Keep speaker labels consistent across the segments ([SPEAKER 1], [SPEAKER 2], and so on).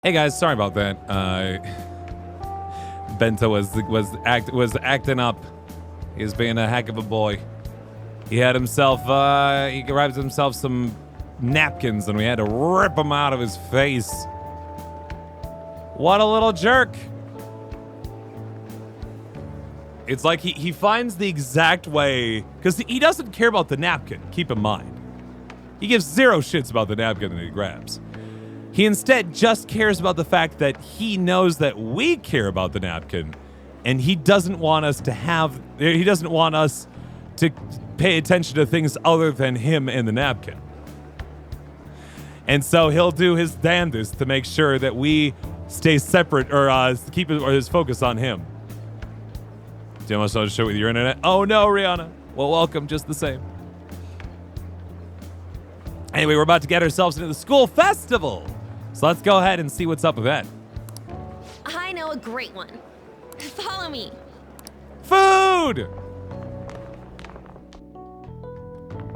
[SPEAKER 1] Hey guys, sorry about that. Bento was acting up. He was being a heck of a boy. He had himself he grabbed himself some napkins and we had to rip them out of his face. What a little jerk. It's like he finds the exact way, because he doesn't care about the napkin, keep in mind. He gives zero shits about the napkin that he grabs. He instead just cares about the fact that he knows that we care about the napkin, and he doesn't want us to pay attention to things other than him and the napkin. And so he'll do his damnedest to make sure that we stay separate or keep his focus on him. Do you almost want to show with your internet? Oh no, Rihanna. Well, welcome just the same. Anyway, we're about to get ourselves into the school festival. So let's go ahead and see what's up with that.
[SPEAKER 2] I know a great one. Follow me.
[SPEAKER 1] Food!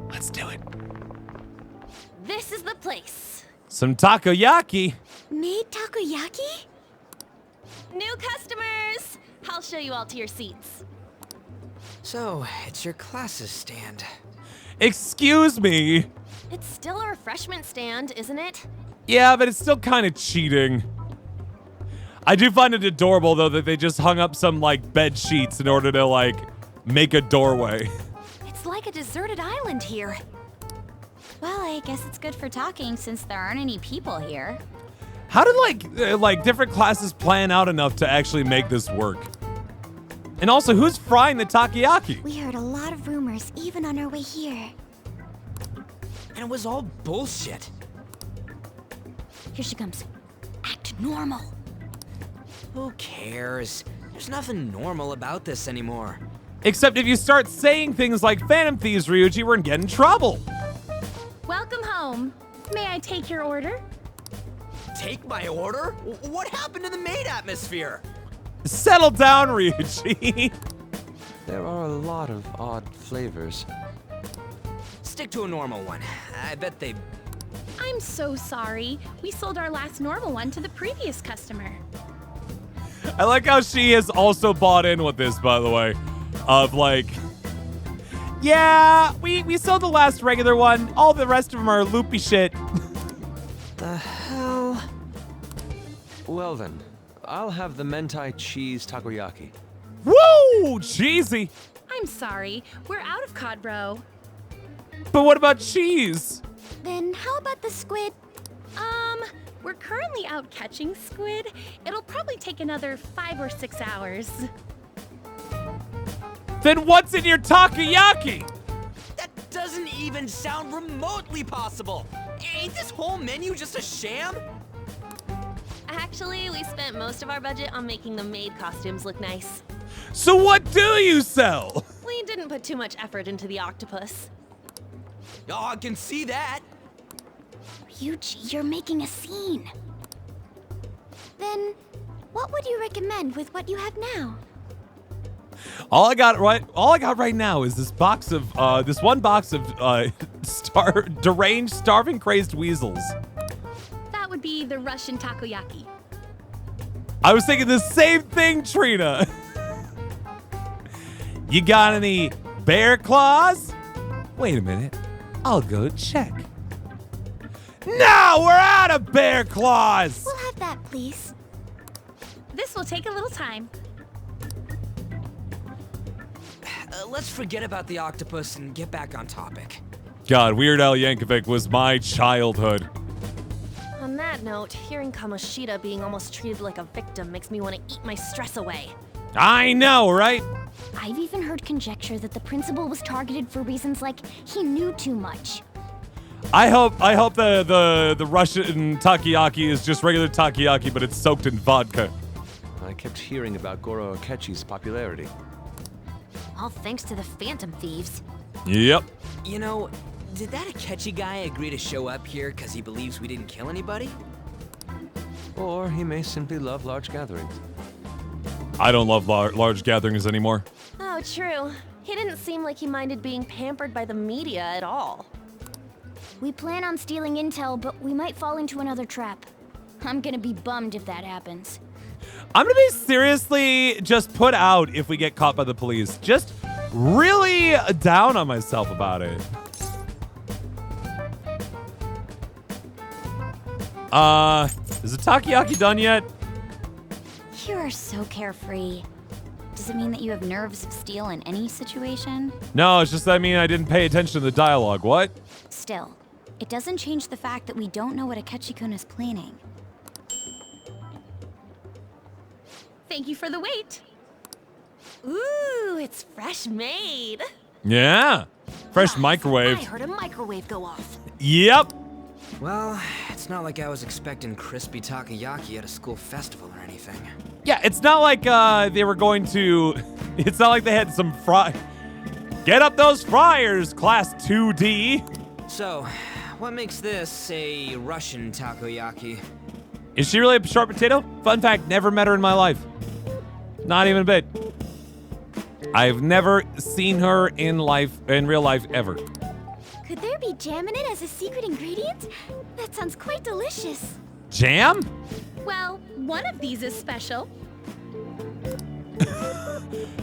[SPEAKER 1] Let's do it.
[SPEAKER 2] This is the place.
[SPEAKER 1] Some takoyaki.
[SPEAKER 2] Made takoyaki? New customers! I'll show you all to your seats.
[SPEAKER 3] So, it's your classes stand.
[SPEAKER 1] Excuse me.
[SPEAKER 2] It's still a refreshment stand, isn't it?
[SPEAKER 1] Yeah, but it's still kind of cheating. I do find it adorable, though, that they just hung up some, bed sheets in order to, make a doorway.
[SPEAKER 2] It's like a deserted island here.
[SPEAKER 4] Well, I guess it's good for talking since there aren't any people here.
[SPEAKER 1] How did, different classes plan out enough to actually make this work? And also, who's frying the takoyaki?
[SPEAKER 4] We heard a lot of rumors even on our way here.
[SPEAKER 3] And it was all bullshit.
[SPEAKER 4] Here she comes. Act normal.
[SPEAKER 3] Who cares? There's nothing normal about this anymore.
[SPEAKER 1] Except if you start saying things like Phantom Thieves, Ryuji, we're gonna get in trouble.
[SPEAKER 5] Welcome home. May I take your order?
[SPEAKER 3] Take my order? What happened to the maid atmosphere?
[SPEAKER 1] Settle down, Ryuji.
[SPEAKER 6] There are a lot of odd flavors.
[SPEAKER 3] Stick to a normal one. I bet they...
[SPEAKER 5] I'm so sorry. We sold our last normal one to the previous customer.
[SPEAKER 1] I like how she has also bought in with this, by the way. Of yeah, we sold the last regular one. All the rest of them are loopy shit.
[SPEAKER 3] The hell?
[SPEAKER 6] Well then, I'll have the mentai cheese takoyaki.
[SPEAKER 1] Woo! Cheesy.
[SPEAKER 5] I'm sorry. We're out of cod bro.
[SPEAKER 1] But what about cheese?
[SPEAKER 4] Then how about the squid?
[SPEAKER 5] We're currently out catching squid. It'll probably take another 5 or 6 hours.
[SPEAKER 1] Then what's in your takoyaki?
[SPEAKER 3] That doesn't even sound remotely possible. Ain't this whole menu just a sham?
[SPEAKER 2] Actually, we spent most of our budget on making the maid costumes look nice.
[SPEAKER 1] So what do you sell?
[SPEAKER 2] We didn't put too much effort into the octopus.
[SPEAKER 3] Oh, I can see that.
[SPEAKER 4] Ryuji, you're making a scene. Then, what would you recommend with what you have now?
[SPEAKER 1] All I got right now is this one box of deranged, starving, crazed weasels.
[SPEAKER 5] That would be the Russian takoyaki.
[SPEAKER 1] I was thinking the same thing, Trina. You got any bear claws? Wait a minute. I'll go check. No, we're out of bear claws!
[SPEAKER 4] We'll have that, please.
[SPEAKER 5] This will take a little time.
[SPEAKER 3] Let's forget about the octopus and get back on topic.
[SPEAKER 1] God, Weird Al Yankovic was my childhood.
[SPEAKER 2] On that note, hearing Kamoshida being almost treated like a victim makes me want to eat my stress away.
[SPEAKER 1] I know, right?
[SPEAKER 4] I've even heard conjecture that the principal was targeted for reasons like he knew too much.
[SPEAKER 1] I hope the Russian takoyaki is just regular takoyaki, but it's soaked in vodka.
[SPEAKER 6] I kept hearing about Goro Akechi's popularity.
[SPEAKER 2] All thanks to the Phantom Thieves.
[SPEAKER 1] Yep.
[SPEAKER 3] You know, did that Akechi guy agree to show up here because he believes we didn't kill anybody?
[SPEAKER 6] Or he may simply love large gatherings.
[SPEAKER 1] I don't love large gatherings anymore.
[SPEAKER 2] Oh, true. He didn't seem like he minded being pampered by the media at all.
[SPEAKER 4] We plan on stealing intel, but we might fall into another trap. I'm gonna be bummed if that happens.
[SPEAKER 1] I'm gonna be seriously just put out if we get caught by the police. Just really down on myself about it. Is the takoyaki done yet?
[SPEAKER 4] You are so carefree. Does it mean that you have nerves of steel in any situation?
[SPEAKER 1] No, it's just that I mean I didn't pay attention to the dialogue. What?
[SPEAKER 4] Still, it doesn't change the fact that we don't know what Akechi-kun is planning.
[SPEAKER 5] Thank you for the wait.
[SPEAKER 2] Ooh, it's fresh made.
[SPEAKER 1] Yeah. Fresh
[SPEAKER 2] Guys,
[SPEAKER 1] microwave.
[SPEAKER 2] I heard a microwave go off.
[SPEAKER 1] Yep.
[SPEAKER 3] Well, it's not like I was expecting crispy takoyaki at a school festival or anything.
[SPEAKER 1] Yeah, it's not like they were going to. It's not like they had some fry. Get up those fryers, class 2D.
[SPEAKER 3] So, what makes this a Russian takoyaki?
[SPEAKER 1] Is she really a sharp potato? Fun fact, never met her in my life. Not even a bit. I've never seen her in real life ever.
[SPEAKER 4] Could there be jam in it as a secret ingredient? That sounds quite delicious.
[SPEAKER 1] Jam?
[SPEAKER 5] Well, one of these is special.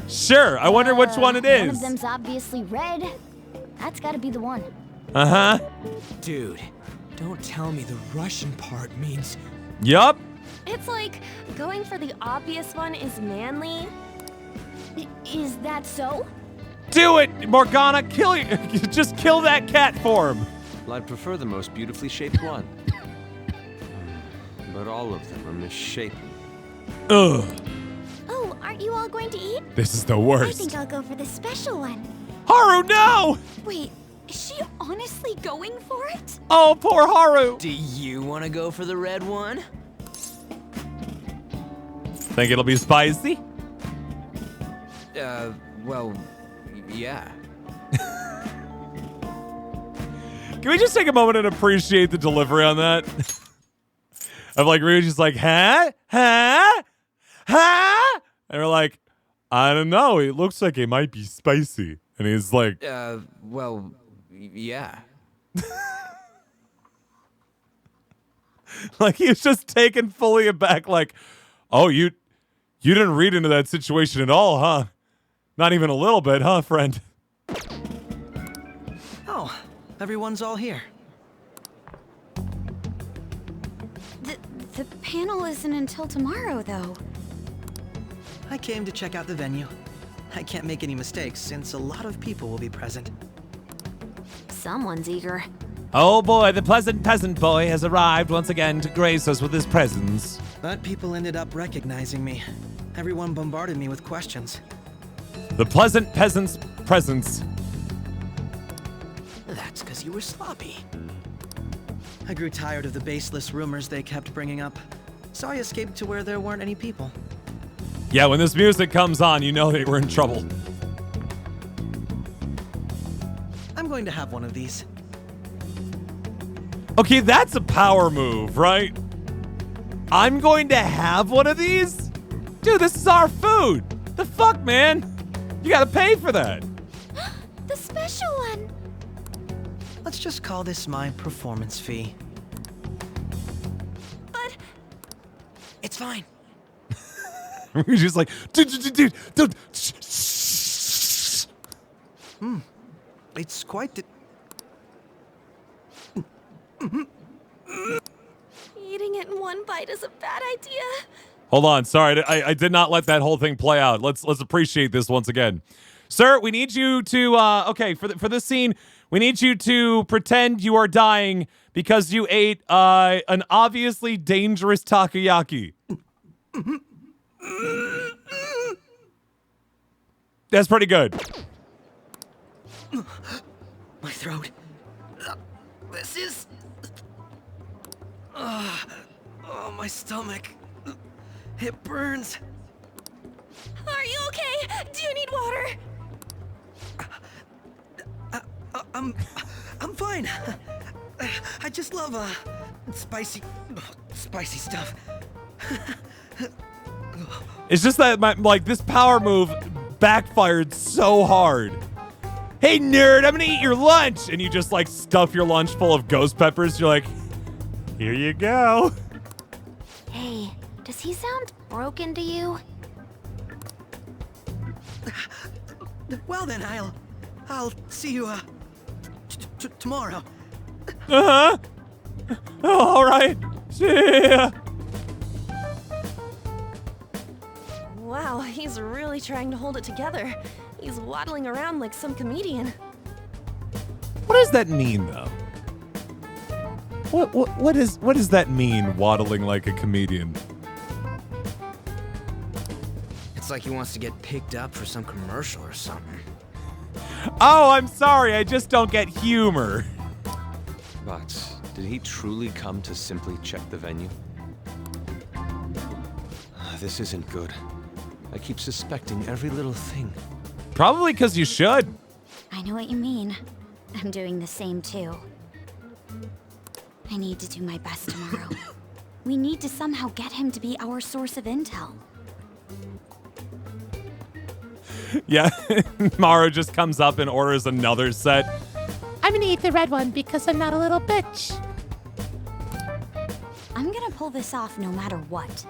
[SPEAKER 1] Sure, I wonder which one it is.
[SPEAKER 4] One of them's obviously red. That's gotta be the one.
[SPEAKER 1] Uh-huh.
[SPEAKER 3] Dude, don't tell me the Russian part means...
[SPEAKER 1] Yup.
[SPEAKER 2] It's like going for the obvious one is manly.
[SPEAKER 4] Is that so?
[SPEAKER 1] Do it, Morgana. Kill you. Just kill that cat for him.
[SPEAKER 6] Well, I'd prefer the most beautifully shaped one. But all of them are misshapen.
[SPEAKER 1] Ugh.
[SPEAKER 4] Oh, aren't you all going to eat?
[SPEAKER 1] This is the
[SPEAKER 4] I
[SPEAKER 1] worst.
[SPEAKER 4] think I'll go for the special one.
[SPEAKER 1] Haru, no!
[SPEAKER 4] Wait, is she honestly going for it?
[SPEAKER 1] Oh, poor Haru.
[SPEAKER 3] Do you want to go for the red one?
[SPEAKER 1] Think it'll be spicy?
[SPEAKER 3] Well, yeah.
[SPEAKER 1] Can we just take a moment and appreciate the delivery on that? Of like Ryuji's like, huh? Huh? Huh? And we're like, I don't know. It looks like it might be spicy. And he's like,
[SPEAKER 3] Well, yeah.
[SPEAKER 1] like he's just taken fully aback, like, oh, you didn't read into that situation at all, huh? Not even a little bit, huh, friend?
[SPEAKER 7] Oh, everyone's all here.
[SPEAKER 4] The panel isn't until tomorrow, though.
[SPEAKER 7] I came to check out the venue. I can't make any mistakes since a lot of people will be present.
[SPEAKER 2] Someone's eager.
[SPEAKER 1] Oh boy, the pleasant peasant boy has arrived once again to grace us with his presence.
[SPEAKER 7] But people ended up recognizing me. Everyone bombarded me with questions.
[SPEAKER 1] The pleasant peasant's presence.
[SPEAKER 3] That's because you were sloppy.
[SPEAKER 7] I grew tired of the baseless rumors they kept bringing up, so I escaped to where there weren't any people.
[SPEAKER 1] Yeah, when this music comes on, you know that we're in trouble.
[SPEAKER 7] I'm going to have one of these.
[SPEAKER 1] Okay, that's a power move, right? I'm going to have one of these? Dude, this is our food. The fuck, man? You gotta pay for that.
[SPEAKER 4] The special one.
[SPEAKER 7] Let's just call this my performance fee.
[SPEAKER 2] But
[SPEAKER 3] It's fine.
[SPEAKER 1] He's just like, dude, don't.
[SPEAKER 7] It's quite the...
[SPEAKER 2] eating it in one bite is a bad idea.
[SPEAKER 1] Hold on, sorry, I did not let that whole thing play out. Let's appreciate this once again, sir. We need you to okay for this scene. We need you to pretend you are dying because you ate an obviously dangerous takoyaki. That's pretty good.
[SPEAKER 7] My throat. This is... oh, my stomach. It burns.
[SPEAKER 2] Are you okay? Do you need water?
[SPEAKER 7] I'm fine. I just love spicy stuff.
[SPEAKER 1] It's just that this power move backfired so hard. Hey nerd, I'm gonna eat your lunch, and you just like stuff your lunch full of ghost peppers. You're like, here you go.
[SPEAKER 4] say, does he sound broken to you?
[SPEAKER 7] Well then, I'll see you, tomorrow.
[SPEAKER 1] Uh-huh. Oh, all right. Yeah.
[SPEAKER 2] Wow, he's really trying to hold it together. He's waddling around like some comedian.
[SPEAKER 1] What does that mean, though? What does that mean, waddling like a comedian?
[SPEAKER 3] It's like he wants to get picked up for some commercial or something.
[SPEAKER 1] Oh, I'm sorry. I just don't get humor.
[SPEAKER 6] But did he truly come to simply check the venue? This isn't good. I keep suspecting every little thing.
[SPEAKER 1] Probably because you should.
[SPEAKER 4] I know what you mean. I'm doing the same too. I need to do my best tomorrow. We need to somehow get him to be our source of intel.
[SPEAKER 1] Yeah, Maru just comes up and orders another set.
[SPEAKER 8] I'm gonna eat the red one because I'm not a little bitch.
[SPEAKER 4] I'm gonna pull this off no matter what.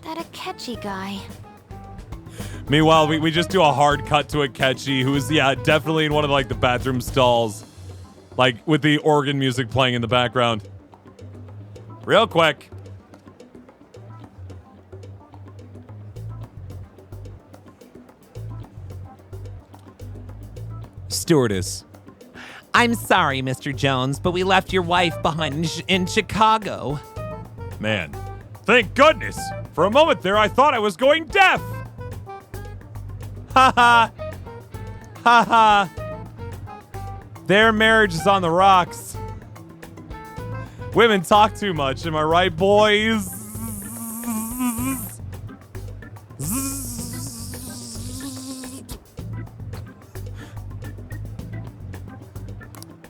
[SPEAKER 4] That Akechi guy.
[SPEAKER 1] Meanwhile, we just do a hard cut to Akechi, who's, yeah, definitely in one of, like, the bathroom stalls. Like, with the organ music playing in the background. Real quick. Stewardess.
[SPEAKER 9] I'm sorry, Mr. Jones, but we left your wife behind in Chicago.
[SPEAKER 1] Man, thank goodness. For a moment there, I thought I was going deaf. Ha ha. Ha ha. Their marriage is on the rocks. Women talk too much, am I right, boys?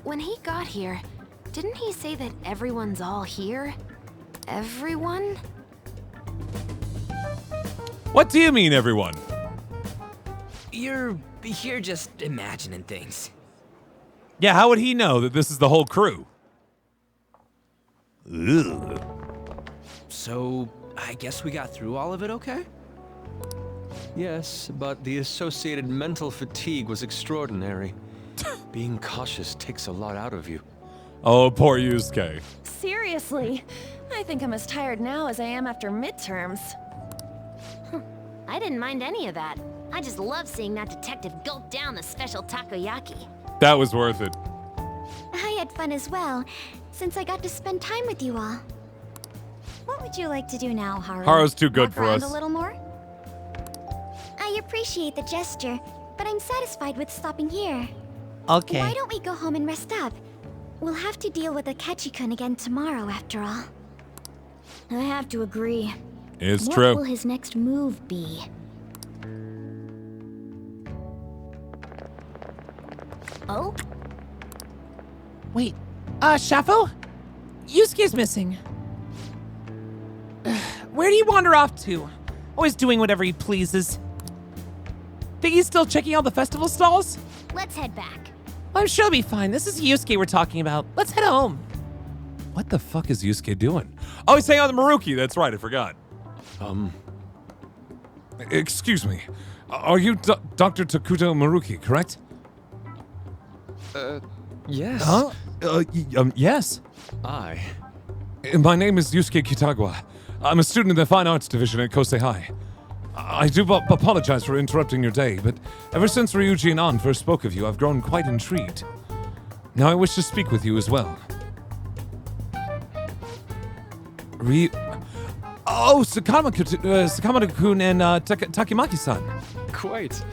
[SPEAKER 2] When he got here, didn't he say that everyone's all here? Everyone?
[SPEAKER 1] What do you mean, everyone?
[SPEAKER 3] You're just imagining things.
[SPEAKER 1] Yeah, how would he know that this is the whole crew? Ugh.
[SPEAKER 3] So, I guess we got through all of it okay?
[SPEAKER 6] Yes, but the associated mental fatigue was extraordinary. Being cautious takes a lot out of you.
[SPEAKER 1] Oh, poor Yusuke.
[SPEAKER 2] Seriously, I think I'm as tired now as I am after midterms.
[SPEAKER 4] I didn't mind any of that. I just love seeing that detective gulp down the special takoyaki.
[SPEAKER 1] That was worth it.
[SPEAKER 4] I had fun as well, since I got to spend time with you all. What would you like to do now, Haru?
[SPEAKER 1] Haru's too good
[SPEAKER 4] Walk
[SPEAKER 1] for
[SPEAKER 4] around
[SPEAKER 1] us.
[SPEAKER 4] a little more? I appreciate the gesture, but I'm satisfied with stopping here.
[SPEAKER 9] Okay.
[SPEAKER 4] Why don't we go home and rest up? We'll have to deal with Akechi-kun again tomorrow, after all. I have to agree.
[SPEAKER 1] It's
[SPEAKER 4] What
[SPEAKER 1] true.
[SPEAKER 4] will his next move be? Oh?
[SPEAKER 8] Wait, Shafo? Yusuke's missing. Where do you wander off to? Always doing whatever he pleases. Think he's still checking out the festival stalls?
[SPEAKER 4] Let's head back.
[SPEAKER 8] I'm sure he'll be fine. This is Yusuke we're talking about. Let's head home.
[SPEAKER 1] What the fuck is Yusuke doing? Oh, he's saying on the Maruki. That's right, I forgot. Excuse me. Are you Dr. Takuto Maruki, correct?
[SPEAKER 6] Yes.
[SPEAKER 1] Huh? Yes. My name is Yusuke Kitagawa. I'm a student in the Fine Arts Division at Kosei High. I do apologize for interrupting your day, but ever since Ryuji and An first spoke of you, I've grown quite intrigued. Now I wish to speak with you as well. Sakamata-kun and Takemaki-san.
[SPEAKER 6] Quite.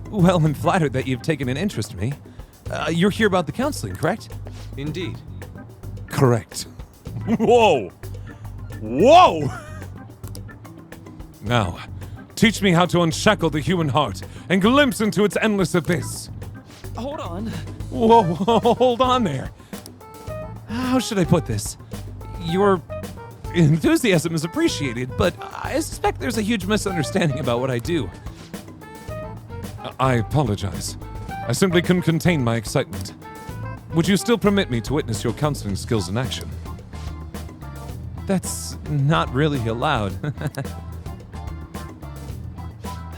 [SPEAKER 1] Well, I'm flattered that you've taken an interest in me. You're here about the counseling, correct?
[SPEAKER 6] Indeed.
[SPEAKER 1] Correct. Whoa! Whoa! Now, teach me how to unshackle the human heart and glimpse into its endless abyss.
[SPEAKER 6] Hold on.
[SPEAKER 1] Whoa, hold on there. How should I put this? Your enthusiasm is appreciated, but I suspect there's a huge misunderstanding about what I do. I apologize. I simply couldn't contain my excitement. Would you still permit me to witness your counseling skills in action? That's not really allowed.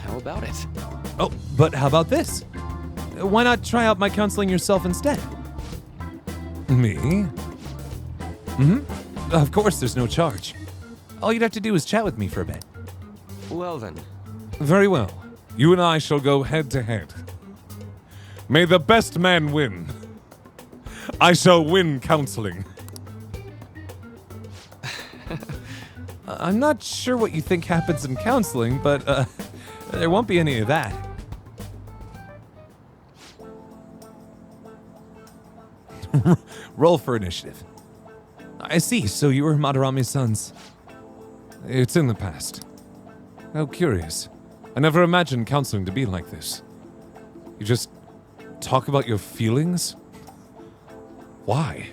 [SPEAKER 6] How about it?
[SPEAKER 1] Oh, but how about this? Why not try out my counseling yourself instead? Me? Mm-hmm. Of course, there's no charge. All you'd have to do is chat with me for a bit.
[SPEAKER 6] Well then.
[SPEAKER 1] Very well. You and I shall go head to head. May the best man win. I shall win counseling. I'm not sure what you think happens in counseling, but there won't be any of that. Roll for initiative. I see, so you were Madarame's sons. It's in the past. How curious. I never imagined counseling to be like this. You just talk about your feelings? Why?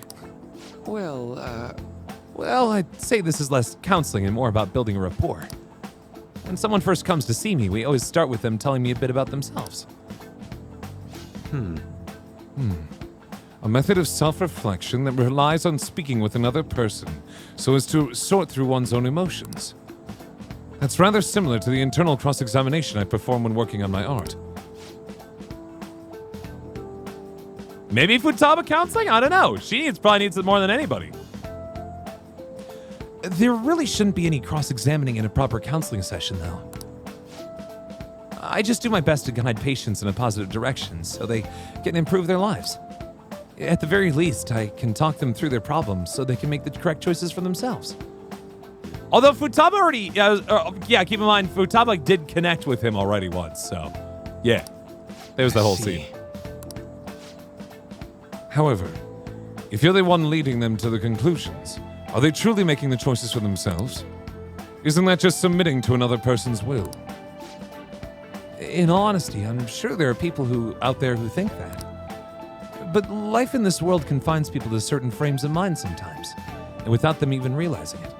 [SPEAKER 1] Well, I'd say this is less counseling and more about building a rapport. When someone first comes to see me, we always start with them telling me a bit about themselves. A method of self-reflection that relies on speaking with another person so as to sort through one's own emotions. That's rather similar to the internal cross-examination I perform when working on my art. Maybe Futaba counseling? I don't know. She probably needs it more than anybody. There really shouldn't be any cross-examining in a proper counseling session, though. I just do my best to guide patients in a positive direction so they can improve their lives. At the very least, I can talk them through their problems so they can make the correct choices for themselves. Although Futaba already, keep in mind, Futaba did connect with him already once, so yeah, there's the whole scene. However, if you're the one leading them to the conclusions, are they truly making the choices for themselves? Isn't that just submitting to another person's will? In all honesty, I'm sure there are people out there who think that. But life in this world confines people to certain frames of mind sometimes, and without them even realizing it.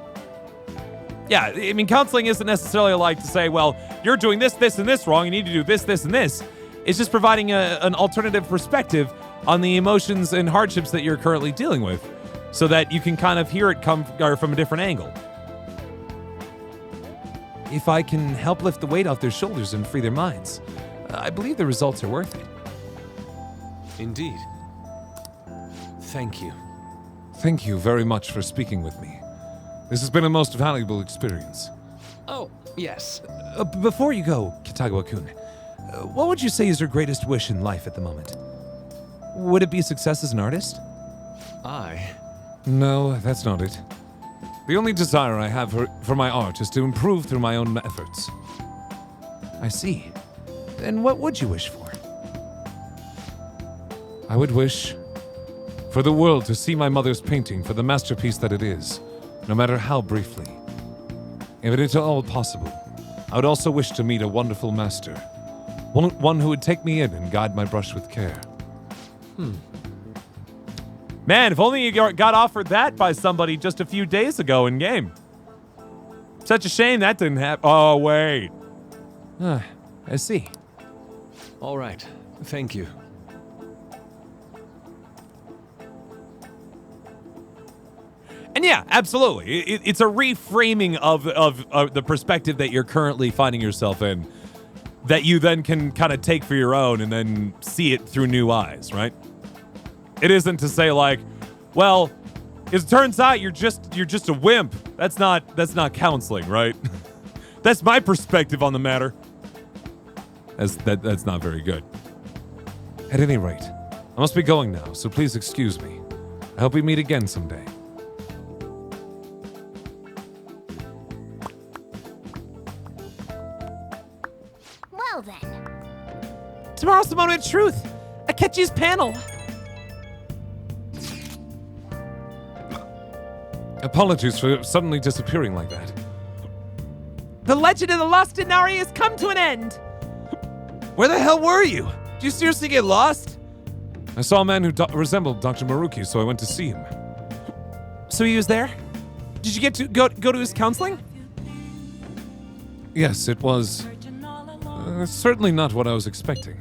[SPEAKER 1] Yeah, I mean, counseling isn't necessarily like to say, well, you're doing this, this, and this wrong, you need to do this, this, and this. It's just providing an alternative perspective on the emotions and hardships that you're currently dealing with, so that you can kind of hear it come from a different angle. If I can help lift the weight off their shoulders and free their minds, I believe the results are worth it.
[SPEAKER 6] Indeed. Thank you.
[SPEAKER 1] Thank you very much for speaking with me. This has been a most valuable experience.
[SPEAKER 6] Oh, yes.
[SPEAKER 1] Before you go, Kitagawa-kun, what would you say is your greatest wish in life at the moment? Would it be success as an artist? No, that's not it. The only desire I have for my art is to improve through my own efforts. I see. Then what would you wish for? I would wish for the world to see my mother's painting for the masterpiece that it is, no matter how briefly. If it is at all possible, I would also wish to meet a wonderful master, one who would take me in and guide my brush with care. Man, if only you got offered that by somebody just a few days ago in game. Such a shame that didn't happen. Oh, wait. I see.
[SPEAKER 6] All right. Thank you.
[SPEAKER 1] And yeah, absolutely. It's a reframing of the perspective that you're currently finding yourself in that you then can kind of take for your own and then see it through new eyes, right? It isn't to say like, well, it turns out you're just a wimp. That's not counseling, right? That's my perspective on the matter. That's not very good. At any rate, I must be going now, so please excuse me. I hope we meet again someday.
[SPEAKER 4] Well then.
[SPEAKER 8] Tomorrow's the moment of truth. Akechi's panel.
[SPEAKER 1] Apologies for suddenly disappearing like that.
[SPEAKER 8] The legend of the lost Inari has come to an end.
[SPEAKER 1] Where the hell were you? Did you seriously get lost? I saw a man who resembled Dr. Maruki, so I went to see him.
[SPEAKER 8] So he was there? Did you get to go to his counseling?
[SPEAKER 1] Yes, it was certainly not what I was expecting.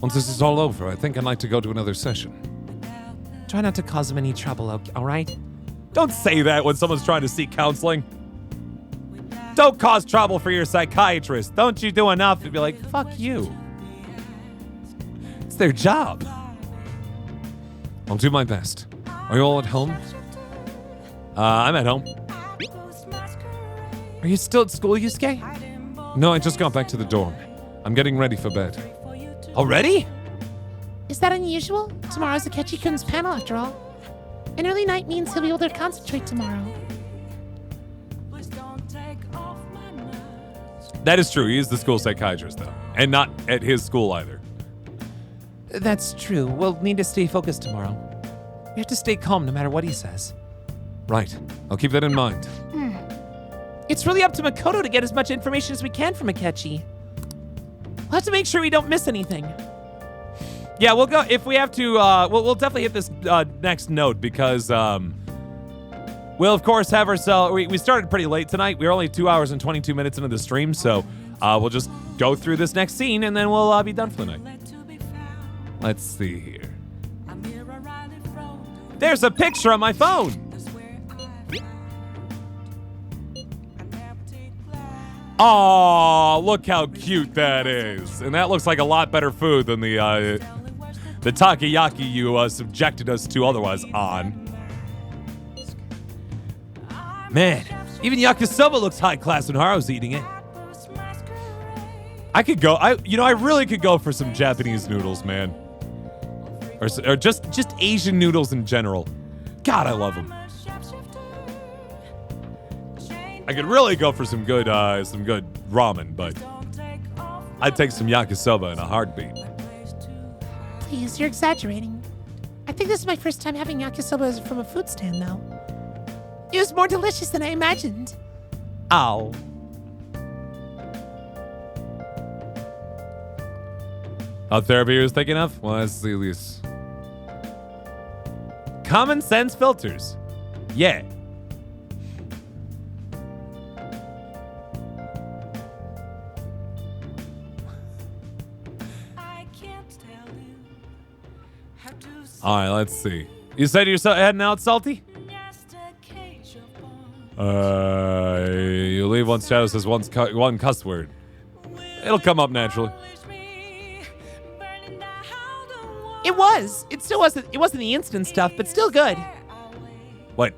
[SPEAKER 1] Once this is all over, I think I'd like to go to another session.
[SPEAKER 8] Try not to cause him any trouble, all right?
[SPEAKER 1] Don't say that when someone's trying to seek counseling. Don't cause trouble for your psychiatrist. Don't you do enough to be like, fuck you. It's their job. I'll do my best. Are you all at home? I'm at home. Are you still at school, Yusuke? No, I just got back to the dorm. I'm getting ready for bed. Already?
[SPEAKER 8] Is that unusual? Tomorrow's Akechi-kun's panel, after all. An early night means he'll be able to concentrate tomorrow.
[SPEAKER 1] That is true. He is the school psychiatrist, though. And not at his school either.
[SPEAKER 9] That's true. We'll need to stay focused tomorrow. We have to stay calm no matter what he says.
[SPEAKER 1] Right. I'll keep that in mind.
[SPEAKER 8] It's really up to Makoto to get as much information as we can from Akechi. We'll have to make sure we don't miss anything.
[SPEAKER 1] Yeah, we'll go if we have to. We'll definitely hit this next note because we'll of course have ourselves. We started pretty late tonight. We were only 2 hours and 22 minutes into the stream, so we'll just go through this next scene and then we'll be done for the night. Let's see here. There's a picture on my phone. Oh, look how cute that is. And that looks like a lot better food than the takoyaki you subjected us to otherwise on. Man, even yakisoba looks high class when Haru's eating it. I could go, I really could go for some Japanese noodles, man. Or just Asian noodles in general. God, I love them. I could really go for some good ramen, but I'd take some yakisoba in a heartbeat.
[SPEAKER 8] Please, you're exaggerating. I think this is my first time having yakisoba from a food stand, though. It was more delicious than I imagined.
[SPEAKER 9] Ow.
[SPEAKER 1] Therapy you was thinking of? Well, let's see this. Common sense filters. Yeah. All right, let's see. You said you're heading out, Salty? You leave one status as one cuss word. It'll come up naturally.
[SPEAKER 8] It still wasn't. It wasn't the instant stuff, but still good.
[SPEAKER 1] What?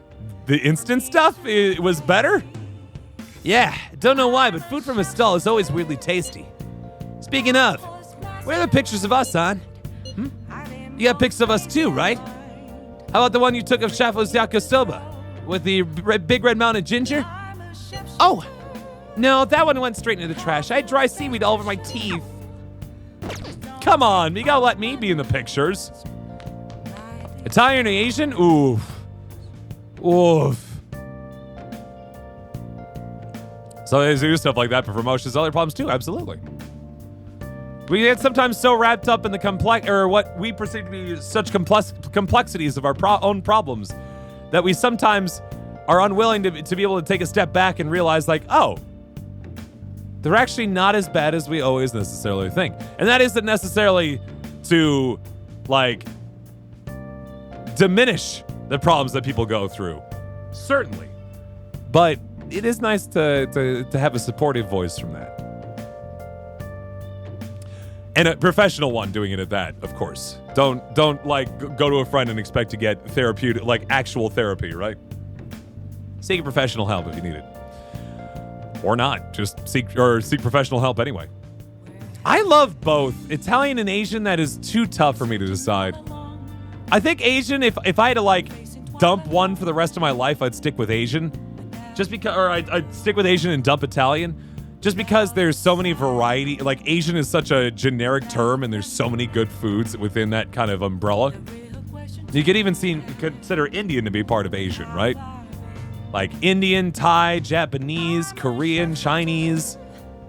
[SPEAKER 1] The instant stuff? It was better?
[SPEAKER 9] Yeah, don't know why, but food from a stall is always weirdly tasty. Speaking of, where are the pictures of us, hon? You got pics of us too, right? How about the one you took of Shafo's yakisoba? With the big red mountain ginger?
[SPEAKER 8] Oh,
[SPEAKER 9] No, that one went straight into the trash. I had dry seaweed all over my teeth.
[SPEAKER 1] Come on, you gotta let me be in the pictures. Italian or Asian? Oof. Oof. So they do stuff like that for promotions, other problems too, absolutely. We get sometimes so wrapped up in the what we perceive to be such complexities of our own problems that we sometimes are unwilling to be able to take a step back and realize, like, oh, they're actually not as bad as we always necessarily think. And that isn't necessarily to, like, diminish the problems that people go through. Certainly. But it is nice to have a supportive voice from that. And a professional one doing it at that, of course. Don't like go to a friend and expect to get therapeutic, like actual therapy, right? Seek professional help if you need it. Or not, just seek professional help anyway. I love both. Italian and Asian, that is too tough for me to decide. I think Asian, if I had to like dump one for the rest of my life, I'd stick with Asian. Just because, or I'd stick with Asian and dump Italian. Just because there's so many variety, like Asian is such a generic term and there's so many good foods within that kind of umbrella. You could even consider Indian to be part of Asian, right? Like Indian, Thai, Japanese, Korean, Chinese,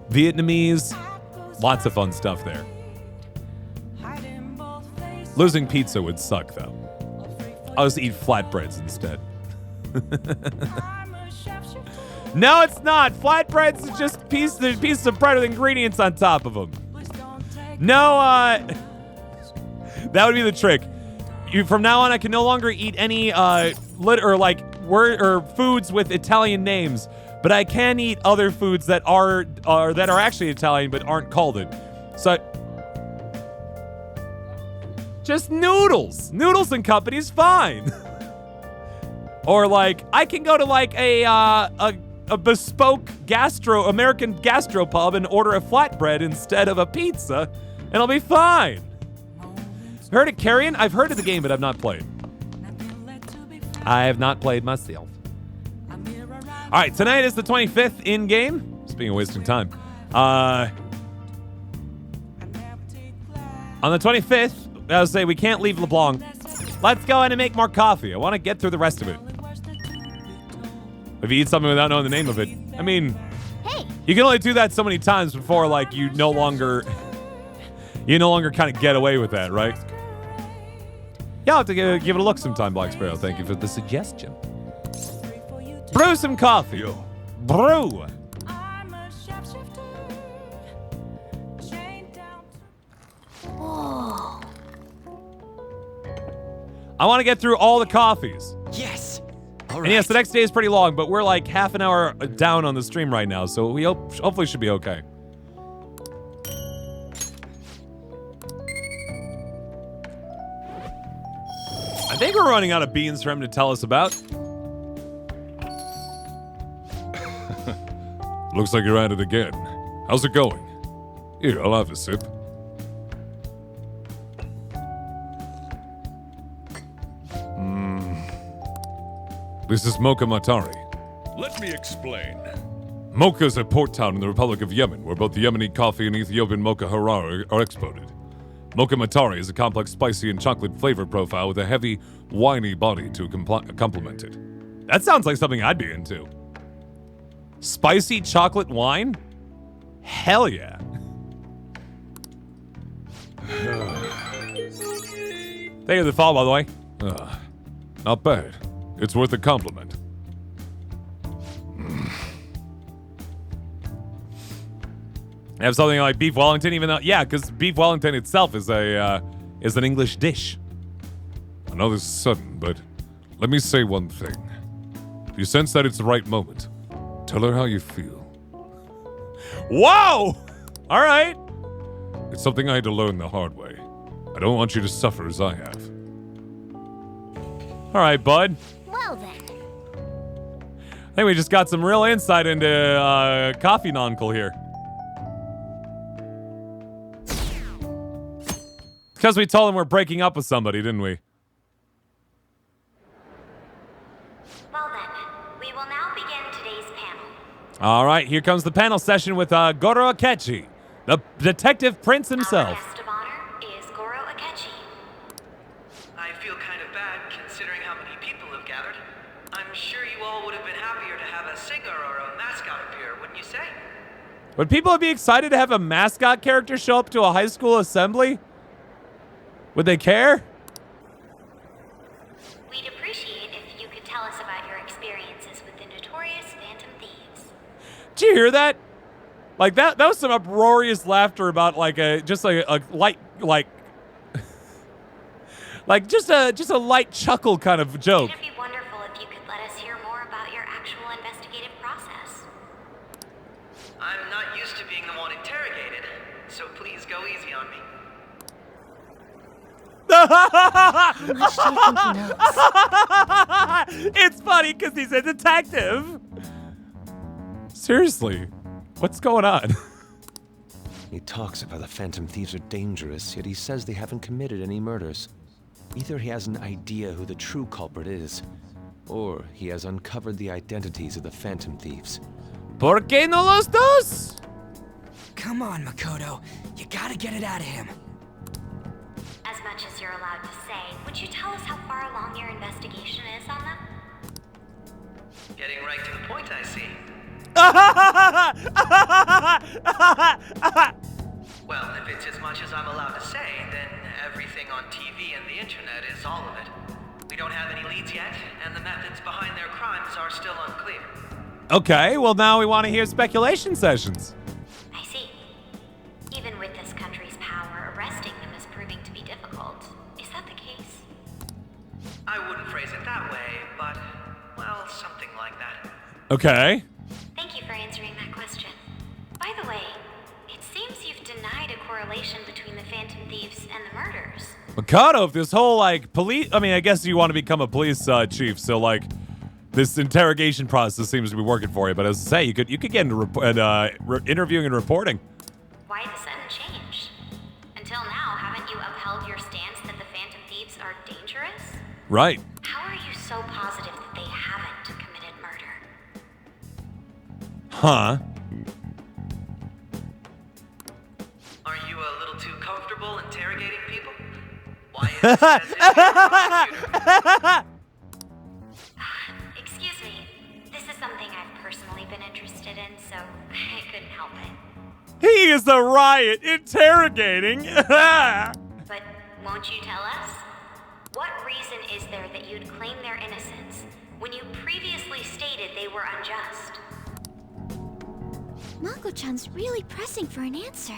[SPEAKER 1] Vietnamese. Lots of fun stuff there. Losing pizza would suck though. I'll just eat flatbreads instead. No, it's not. Flatbreads is just pieces of bread with ingredients on top of them. No, that would be the trick. From now on, I can no longer eat any foods with Italian names, but I can eat other foods that are actually Italian but aren't called it. So just noodles. Noodles and company's fine. Or like I can go to like a bespoke American gastropub and order a flatbread instead of a pizza, and I'll be fine. Heard of Carrion? I've heard of the game, but I've not played. I have not played myself. All right, tonight is the 25th in-game. Speaking of wasting time. On the 25th, I would say we can't leave LeBlanc. Let's go ahead and make more coffee. I want to get through the rest of it. If you eat something without knowing the name of it, I mean,
[SPEAKER 4] Hey,
[SPEAKER 1] you can only do that so many times before, like, you no longer kind of get away with that, right? Yeah, I'll have to give it a look sometime, Black Sparrow. Thank you for the suggestion. Brew some coffee. Brew.
[SPEAKER 2] Whoa.
[SPEAKER 1] I want to get through all the coffees.
[SPEAKER 3] Yes. All
[SPEAKER 1] And
[SPEAKER 3] right.
[SPEAKER 1] yes, the next day is pretty long, but we're like half an hour down on the stream right now, so we hopefully should be okay. I think we're running out of beans for him to tell us about. Looks like you're at it again. How's it going? Here, I'll have a sip. This is Mocha Matari.
[SPEAKER 10] Let me explain.
[SPEAKER 1] Mocha is a port town in the Republic of Yemen, where both the Yemeni coffee and Ethiopian mocha harar are exported. Mocha Matari is a complex, spicy, and chocolate flavor profile with a heavy, winey body to complement it. That sounds like something I'd be into. Spicy chocolate wine? Hell yeah. Thank you for the follow, by the way.
[SPEAKER 10] Not bad. It's worth a compliment.
[SPEAKER 1] Have something like beef Wellington, even though, yeah, because beef Wellington itself is an English dish.
[SPEAKER 10] I know this is sudden, but let me say one thing. If you sense that it's the right moment, tell her how you feel.
[SPEAKER 1] Whoa! All right.
[SPEAKER 10] It's something I had to learn the hard way. I don't want you to suffer as I have.
[SPEAKER 1] All right, bud.
[SPEAKER 4] well then.
[SPEAKER 1] I think we just got some real insight into Coffee Noncle here. Because we told him we're breaking up with somebody, didn't we?
[SPEAKER 4] Well then, we will now begin today's panel.
[SPEAKER 1] All right, here comes the panel session with Goro Akechi, the detective prince himself.
[SPEAKER 4] Our guest of honor is Goro Akechi.
[SPEAKER 7] I feel kind of bad considering how many people have gathered. I'm sure you all would have been happier to have a singer or a mascot appear, wouldn't you say?
[SPEAKER 1] Would people be excited to have a mascot character show up to a high school assembly? Would they care?
[SPEAKER 4] We'd appreciate if you could tell us about your experiences with the notorious Phantom Thieves.
[SPEAKER 1] Did you hear that? Like that was some uproarious laughter about like a light like just a light chuckle kind of joke.
[SPEAKER 4] It'd be wonderful if you could let us hear more about your actual investigative process.
[SPEAKER 7] I'm not used to being the one interrogated, so please go easy on me.
[SPEAKER 1] It's funny because he's a detective. Seriously, what's going on?
[SPEAKER 6] He talks about the Phantom Thieves are dangerous, yet he says they haven't committed any murders. Either he has an idea who the true culprit is, or he has uncovered the identities of the Phantom Thieves.
[SPEAKER 1] ¿Por qué no los dos?
[SPEAKER 3] Come on, Makoto. You gotta get it out of him.
[SPEAKER 4] As much as you're allowed to say, would you tell us how far along your investigation is on them?
[SPEAKER 7] Getting right to the point, I see. Well, if it's as much as I'm allowed to say, then everything on TV and the internet is all of it. We don't have any leads yet, and the methods behind their crimes are still unclear.
[SPEAKER 1] Okay, well now we want to hear speculation sessions.
[SPEAKER 4] I see. Even with this country's power, arresting them is proving to be difficult. Is that the case?
[SPEAKER 7] I wouldn't phrase it that way, but, well,
[SPEAKER 1] Okay.
[SPEAKER 4] Thank you for answering that question. By the way, it seems you've denied a correlation between the Phantom Thieves and the murders.
[SPEAKER 1] But kind of this whole like police. I mean, I guess you want to become a police chief, so like this interrogation process seems to be working for you. But as I say, you could get into interviewing and reporting.
[SPEAKER 4] Why the sudden change? Until now, haven't you upheld your stance that the Phantom Thieves are dangerous?
[SPEAKER 1] Right.
[SPEAKER 4] How are you so positive that they haven't committed murder?
[SPEAKER 1] Huh.
[SPEAKER 7] Are you a little too comfortable interrogating people? Why is it as if you're a prosecutor?
[SPEAKER 4] Excuse me. This is something I've personally been interested in, so I couldn't help it.
[SPEAKER 1] He is a riot interrogating.
[SPEAKER 4] But won't you tell us? What reason is there that you'd claim their innocence when you previously stated they were unjust?
[SPEAKER 2] Mako-chan's really pressing for an answer.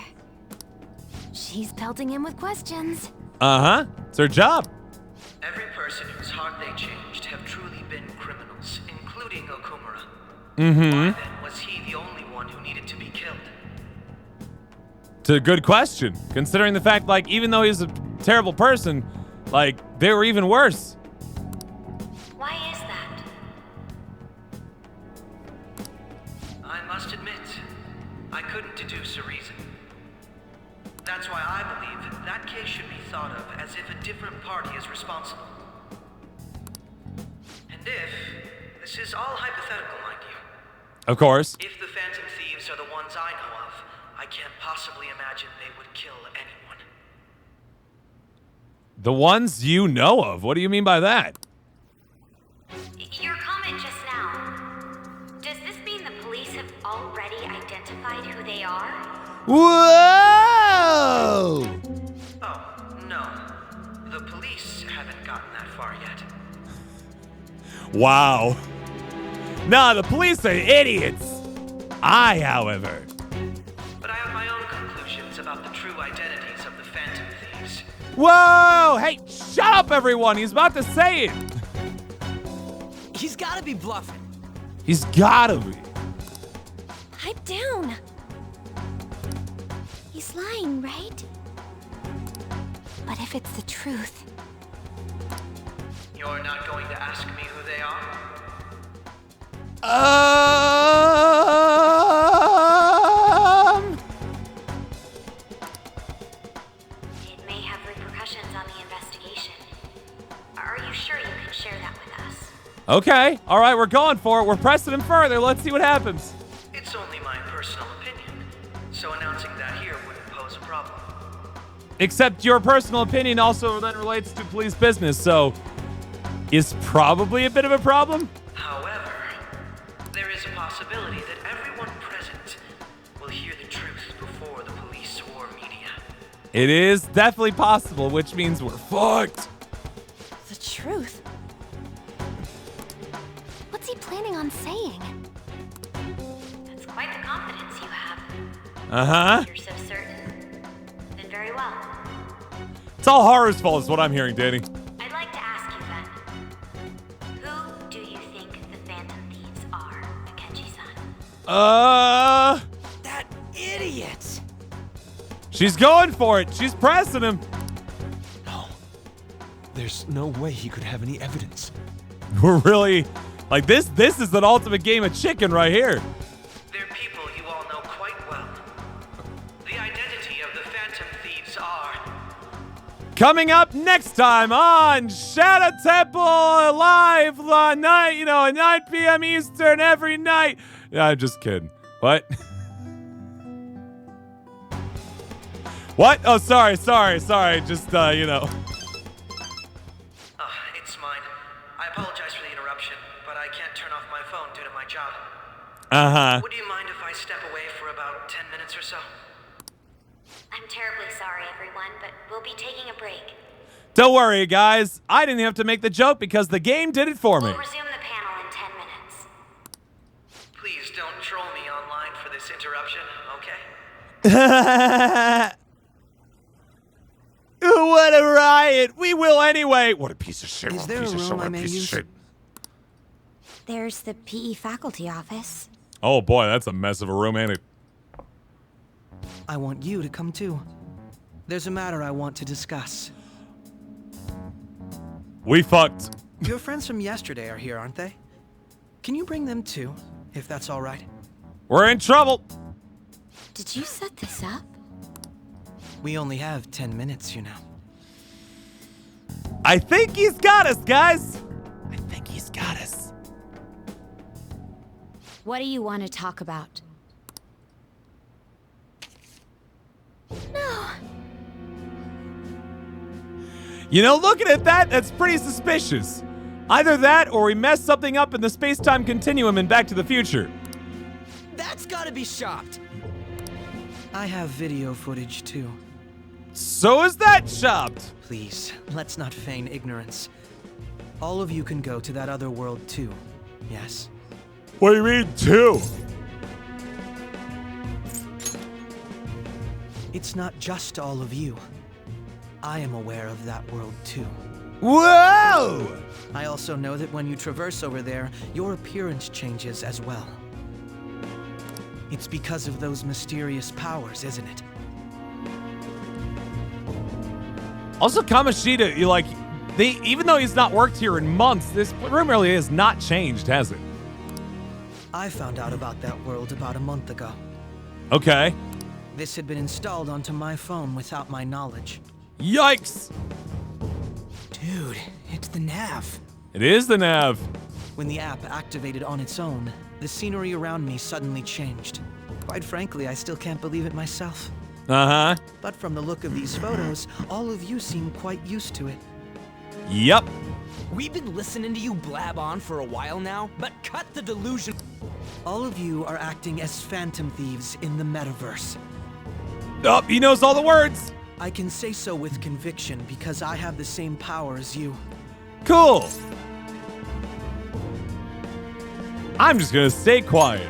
[SPEAKER 2] She's pelting him with questions.
[SPEAKER 1] Uh-huh. It's her job.
[SPEAKER 7] Every person whose heart they changed have truly been criminals, including Okumura.
[SPEAKER 1] Mm-hmm.
[SPEAKER 7] Why then was he the only one who needed to be killed?
[SPEAKER 1] It's a good question, considering the fact, like, even though he's a terrible person, like, they were even worse.
[SPEAKER 4] Why is that?
[SPEAKER 7] I must admit, I couldn't deduce a reason. That's why I believe that case should be thought of as if a different party is responsible. And if, this is all hypothetical, mind you,
[SPEAKER 1] Of course.
[SPEAKER 7] if the Phantom Thieves are the ones I know of, I can't possibly imagine they would kill anyone.
[SPEAKER 1] The ones you know of? What do you mean by that?
[SPEAKER 4] Your comment just now. Does this mean the police have already identified who they are?
[SPEAKER 1] Whoa!
[SPEAKER 7] Oh, no. The police haven't gotten that far yet.
[SPEAKER 1] Wow. Nah, the police are idiots. I, however.
[SPEAKER 7] But I have my own conclusions about the true identities of the Phantom Thieves.
[SPEAKER 1] Whoa! Hey, shut up, everyone. He's about to say it.
[SPEAKER 3] He's gotta be bluffing.
[SPEAKER 1] He's gotta be.
[SPEAKER 2] Pipe down. He's lying, right? But if it's the truth,
[SPEAKER 7] You're not going to ask me who they are?
[SPEAKER 4] It may have repercussions on the investigation. Are you sure you can share that with us?
[SPEAKER 1] Okay. All right, we're going for it. We're pressing him further. Let's see what happens.
[SPEAKER 7] It's only my personal opinion, so announcing that here wouldn't pose a problem.
[SPEAKER 1] Except your personal opinion also then relates to police business, so is probably a bit of a problem.
[SPEAKER 7] However, there is a possibility that everyone present will hear the truth before the police or media.
[SPEAKER 1] It is definitely possible, which means we're fucked.
[SPEAKER 2] the truth. What's he planning on saying?
[SPEAKER 4] That's quite the confidence you have.
[SPEAKER 1] Uh-huh.
[SPEAKER 4] You're so certain. Then very well.
[SPEAKER 1] It's all horror's fault is what I'm hearing, Danny.
[SPEAKER 4] I'd like to ask you then. Who do you think the Phantom Thieves are, Akechi-san?
[SPEAKER 3] That idiot!
[SPEAKER 1] She's going for it. She's pressing him.
[SPEAKER 6] No. There's no way he could have any evidence.
[SPEAKER 1] We're really, like, this is an ultimate game of chicken right here.
[SPEAKER 7] They're people you all know quite well. The identity of the Phantom Thieves are...
[SPEAKER 1] Coming up next time on Shadow Temple live night, at 9 p.m. Eastern every night. Yeah, I'm just kidding. What? What? Oh, sorry. Just,
[SPEAKER 7] It's mine. I apologize for the interruption, but I can't turn off my phone due to my job.
[SPEAKER 1] Uh-huh.
[SPEAKER 7] Would you mind if I step away for about 10 minutes or so?
[SPEAKER 4] I'm terribly sorry, everyone, but we'll be taking a break.
[SPEAKER 1] Don't worry, guys. I didn't have to make the joke because the game did it for me.
[SPEAKER 4] We'll resume the panel in 10 minutes.
[SPEAKER 7] Please don't troll me online for this interruption, okay?
[SPEAKER 1] What a riot. We will anyway. What a piece of shit.
[SPEAKER 3] Is there a room I may use?
[SPEAKER 4] There's the PE faculty office.
[SPEAKER 1] Oh boy, that's a mess of a room, ain't it?
[SPEAKER 7] I want you to come too. There's a matter I want to discuss.
[SPEAKER 1] We fucked.
[SPEAKER 7] Your friends from yesterday are here, aren't they? Can you bring them too, if that's all right?
[SPEAKER 1] We're in trouble.
[SPEAKER 4] Did you set this up?
[SPEAKER 7] We only have 10 minutes, you know.
[SPEAKER 1] I think he's got us, guys. I think he's got us.
[SPEAKER 4] What do you want to talk about?
[SPEAKER 2] No.
[SPEAKER 1] You know, looking at that, that's pretty suspicious. Either that or we messed something up in the space-time continuum in Back to the Future.
[SPEAKER 3] That's gotta be shopped.
[SPEAKER 7] I have video footage too.
[SPEAKER 1] So is that chopped.
[SPEAKER 7] Please, let's not feign ignorance. All of you can go to that other world too, yes?
[SPEAKER 1] What do you mean, two?
[SPEAKER 7] It's not just all of you. I am aware of that world too.
[SPEAKER 1] Whoa!
[SPEAKER 7] I also know that when you traverse over there, your appearance changes as well. It's because of those mysterious powers, isn't it?
[SPEAKER 1] Also, Kamoshida, even though he's not worked here in months, this room really has not changed, has it?
[SPEAKER 7] I found out about that world about a month ago.
[SPEAKER 1] Okay.
[SPEAKER 7] This had been installed onto my phone without my knowledge.
[SPEAKER 1] Yikes!
[SPEAKER 7] Dude, it's the nav.
[SPEAKER 1] It is the nav.
[SPEAKER 7] When the app activated on its own, the scenery around me suddenly changed. Quite frankly, I still can't believe it myself.
[SPEAKER 1] Uh-huh.
[SPEAKER 7] But from the look of these photos, all of you seem quite used to it.
[SPEAKER 1] Yep.
[SPEAKER 3] We've been listening to you blab on for a while now, but cut the delusion.
[SPEAKER 7] All of you are acting as phantom thieves in the metaverse.
[SPEAKER 1] Oh, he knows all the words.
[SPEAKER 7] I can say so with conviction because I have the same power as you.
[SPEAKER 1] Cool. I'm just gonna stay quiet.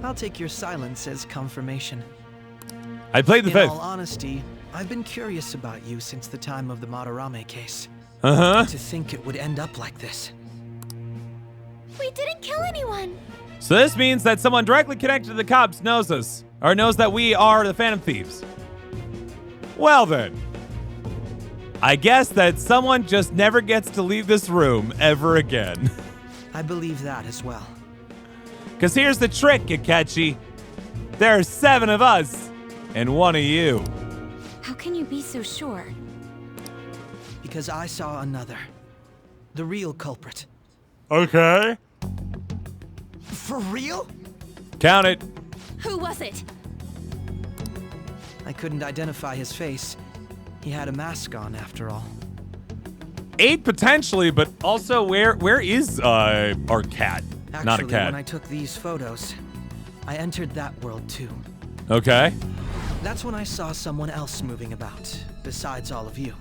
[SPEAKER 7] I'll take your silence as confirmation.
[SPEAKER 1] I played the
[SPEAKER 7] In
[SPEAKER 1] fifth.
[SPEAKER 7] all honesty, I've been curious about you since the time of the Madarame case.
[SPEAKER 1] Uh-huh.
[SPEAKER 7] To think it would end up like this.
[SPEAKER 2] We didn't kill anyone.
[SPEAKER 1] So this means that someone directly connected to the cops knows us, or knows that we are the Phantom Thieves. Well then. I guess that someone just never gets to leave this room ever again.
[SPEAKER 7] I believe that as well.
[SPEAKER 1] Because here's the trick, Akechi. There are 7 of us, and 1 of you.
[SPEAKER 4] How can you be so sure?
[SPEAKER 7] Because I saw another. The real culprit.
[SPEAKER 1] Okay.
[SPEAKER 3] For real?
[SPEAKER 1] Count it.
[SPEAKER 2] Who was it?
[SPEAKER 7] I couldn't identify his face. He had a mask on, after all.
[SPEAKER 1] 8 potentially, but also where is our cat?
[SPEAKER 7] Actually,
[SPEAKER 1] Not a cat.
[SPEAKER 7] when I took these photos, I entered that world too.
[SPEAKER 1] Okay.
[SPEAKER 7] That's when I saw someone else moving about, besides all of you.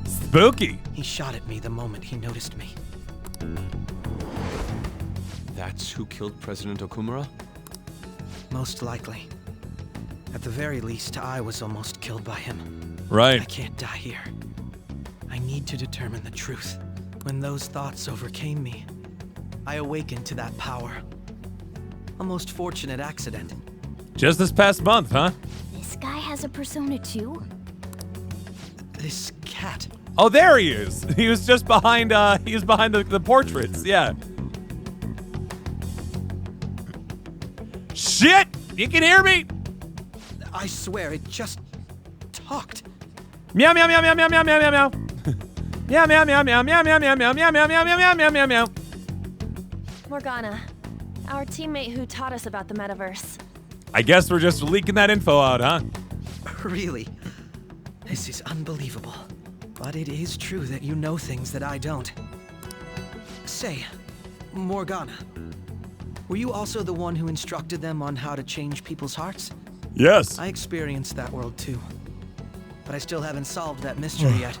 [SPEAKER 1] Spooky.
[SPEAKER 7] He shot at me the moment he noticed me.
[SPEAKER 6] That's who killed President Okumura?
[SPEAKER 7] Most likely. At the very least, I was almost killed by him.
[SPEAKER 1] Right.
[SPEAKER 7] I can't die here. I need to determine the truth. When those thoughts overcame me, I awakened to that power. A most fortunate accident.
[SPEAKER 1] Just this past month, huh?
[SPEAKER 2] This guy has a persona too?
[SPEAKER 7] This cat.
[SPEAKER 1] Oh, there he is. He was just behind, the portraits, yeah. Shit! You can hear me?
[SPEAKER 7] I swear, it just talked.
[SPEAKER 1] Meow, meow, meow, meow, meow, meow, meow, meow, meow. Meow, meow, meow, meow, meow, meow, meow, meow, meow, meow, meow, meow, meow, meow, meow.
[SPEAKER 5] Morgana, our teammate who taught us about the metaverse.
[SPEAKER 1] I guess we're just leaking that info out, huh?
[SPEAKER 7] Really? This is unbelievable. But it is true that you know things that I don't. Say, Morgana, were you also the one who instructed them on how to change people's hearts?
[SPEAKER 1] Yes.
[SPEAKER 7] I experienced that world too. But I still haven't solved that mystery yet.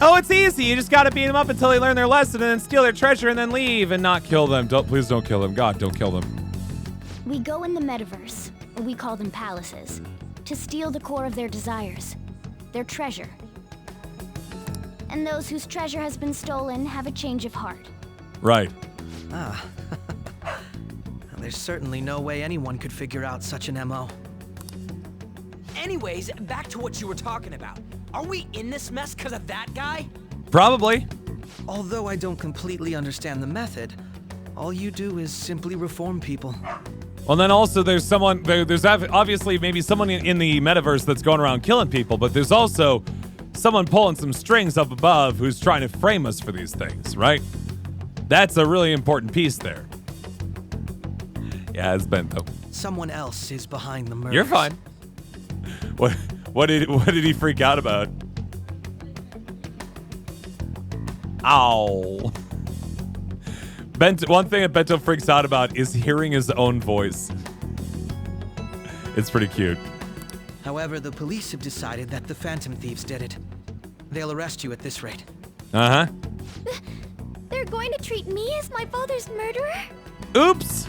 [SPEAKER 1] Oh, it's easy. You just gotta beat them up until they learn their lesson and then steal their treasure and then leave and not kill them. Please don't kill them. God, don't kill them.
[SPEAKER 2] We go in the metaverse, or we call them palaces, to steal the core of their desires, their treasure. And those whose treasure has been stolen have a change of heart.
[SPEAKER 1] Right.
[SPEAKER 7] Ah. There's certainly no way anyone could figure out such an MO.
[SPEAKER 3] Anyways, back to what you were talking about. Are we in this mess because of that guy?
[SPEAKER 9] Probably.
[SPEAKER 7] Although I don't completely understand the method, all you do is simply reform people.
[SPEAKER 1] Well, then also there's someone, there's obviously maybe someone in the metaverse that's going around killing people, but there's also someone pulling some strings up above who's trying to frame us for these things, right? That's a really important piece there. Yeah, it's Bento.
[SPEAKER 7] Someone else is behind the murders.
[SPEAKER 1] You're fine. What did he freak out about? Ow. One thing that Bento freaks out about is hearing his own voice. It's pretty cute.
[SPEAKER 7] However, the police have decided that the Phantom Thieves did it. They'll arrest you at this rate.
[SPEAKER 1] Uh-huh.
[SPEAKER 4] They're going to treat me as my father's murderer?
[SPEAKER 1] Oops.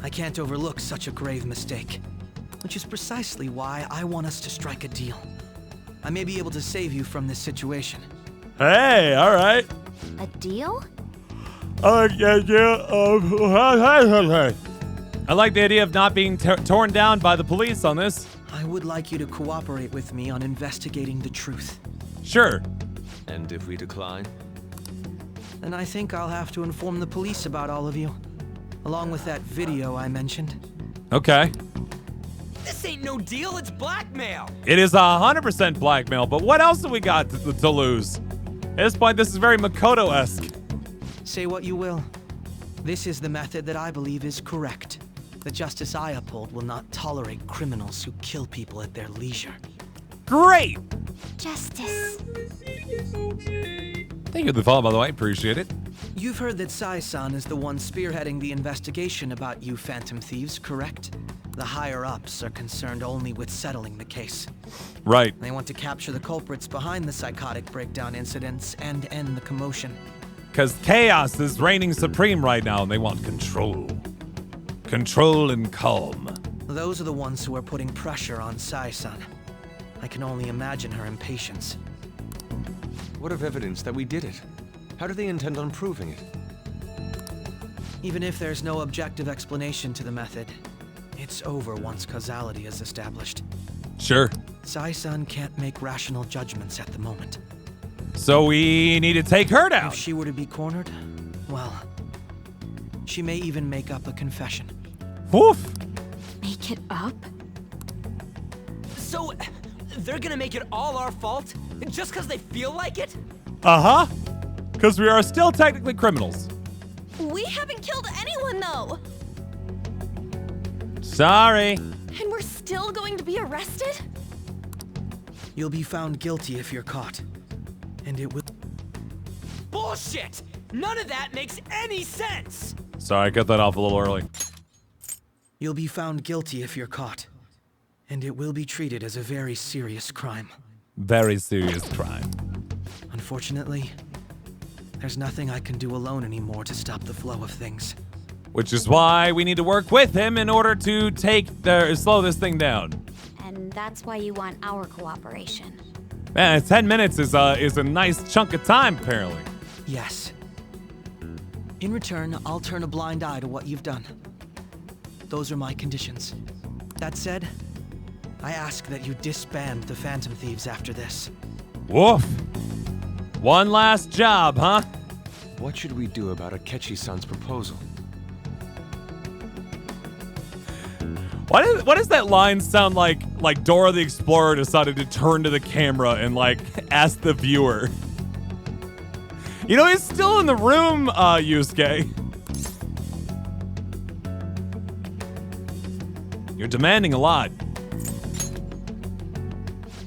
[SPEAKER 7] I can't overlook such a grave mistake, which is precisely why I want us to strike a deal. I may be able to save you from this situation.
[SPEAKER 1] Hey, all right.
[SPEAKER 2] A deal?
[SPEAKER 1] I like the idea of not being torn down by the police on this.
[SPEAKER 7] I would like you to cooperate with me on investigating the truth.
[SPEAKER 1] Sure.
[SPEAKER 6] And if we decline?
[SPEAKER 7] Then I think I'll have to inform the police about all of you, along with that video I mentioned.
[SPEAKER 1] Okay.
[SPEAKER 3] This ain't no deal, it's blackmail.
[SPEAKER 1] It is 100% blackmail, but what else have we got to lose? At this point, this is very Makoto-esque.
[SPEAKER 7] Say what you will. This is the method that I believe is correct. The justice I uphold will not tolerate criminals who kill people at their leisure.
[SPEAKER 1] Great!
[SPEAKER 4] Justice.
[SPEAKER 1] Thank you for the follow, by the way. Appreciate it.
[SPEAKER 7] You've heard that Sai-san is the one spearheading the investigation about you Phantom Thieves, correct? The higher-ups are concerned only with settling the case.
[SPEAKER 1] Right.
[SPEAKER 7] They want to capture the culprits behind the psychotic breakdown incidents and end the commotion.
[SPEAKER 1] Because chaos is reigning supreme right now, and they want control. Control and calm.
[SPEAKER 7] Those are the ones who are putting pressure on Sai-san. I can only imagine her impatience.
[SPEAKER 6] What of evidence that we did it? How do they intend on proving it?
[SPEAKER 7] Even if there's no objective explanation to the method, it's over once causality is established.
[SPEAKER 1] Sure.
[SPEAKER 7] Sai-san can't make rational judgments at the moment.
[SPEAKER 1] So we need to take her down.
[SPEAKER 7] If she were to be cornered, well, she may even make up a confession.
[SPEAKER 1] Woof.
[SPEAKER 4] Make it up?
[SPEAKER 3] So, they're gonna make it all our fault? Just because they feel like it?
[SPEAKER 1] Uh-huh. Because we are still technically criminals.
[SPEAKER 4] We haven't killed anyone, though!
[SPEAKER 1] Sorry.
[SPEAKER 4] And we're still going to be arrested?
[SPEAKER 7] You'll be found guilty if you're caught. And it will...
[SPEAKER 3] Bullshit! None of that makes any sense!
[SPEAKER 1] Sorry, I cut that off a little early.
[SPEAKER 7] You'll be found guilty if you're caught. And it will be treated as a very serious crime.
[SPEAKER 1] Very serious crime.
[SPEAKER 7] Unfortunately, there's nothing I can do alone anymore to stop the flow of things.
[SPEAKER 1] Which is why we need to work with him in order to slow this thing down.
[SPEAKER 4] And that's why you want our cooperation.
[SPEAKER 1] Man, 10 minutes is a nice chunk of time, apparently.
[SPEAKER 7] Yes. In return, I'll turn a blind eye to what you've done. Those are my conditions. That said, I ask that you disband the Phantom Thieves after this.
[SPEAKER 1] Woof. One last job, huh?
[SPEAKER 6] What should we do about Akechi-san's proposal?
[SPEAKER 1] Why does that line sound like Dora the Explorer decided to turn to the camera and ask the viewer? You know, he's still in the room, Yusuke. You're demanding a lot.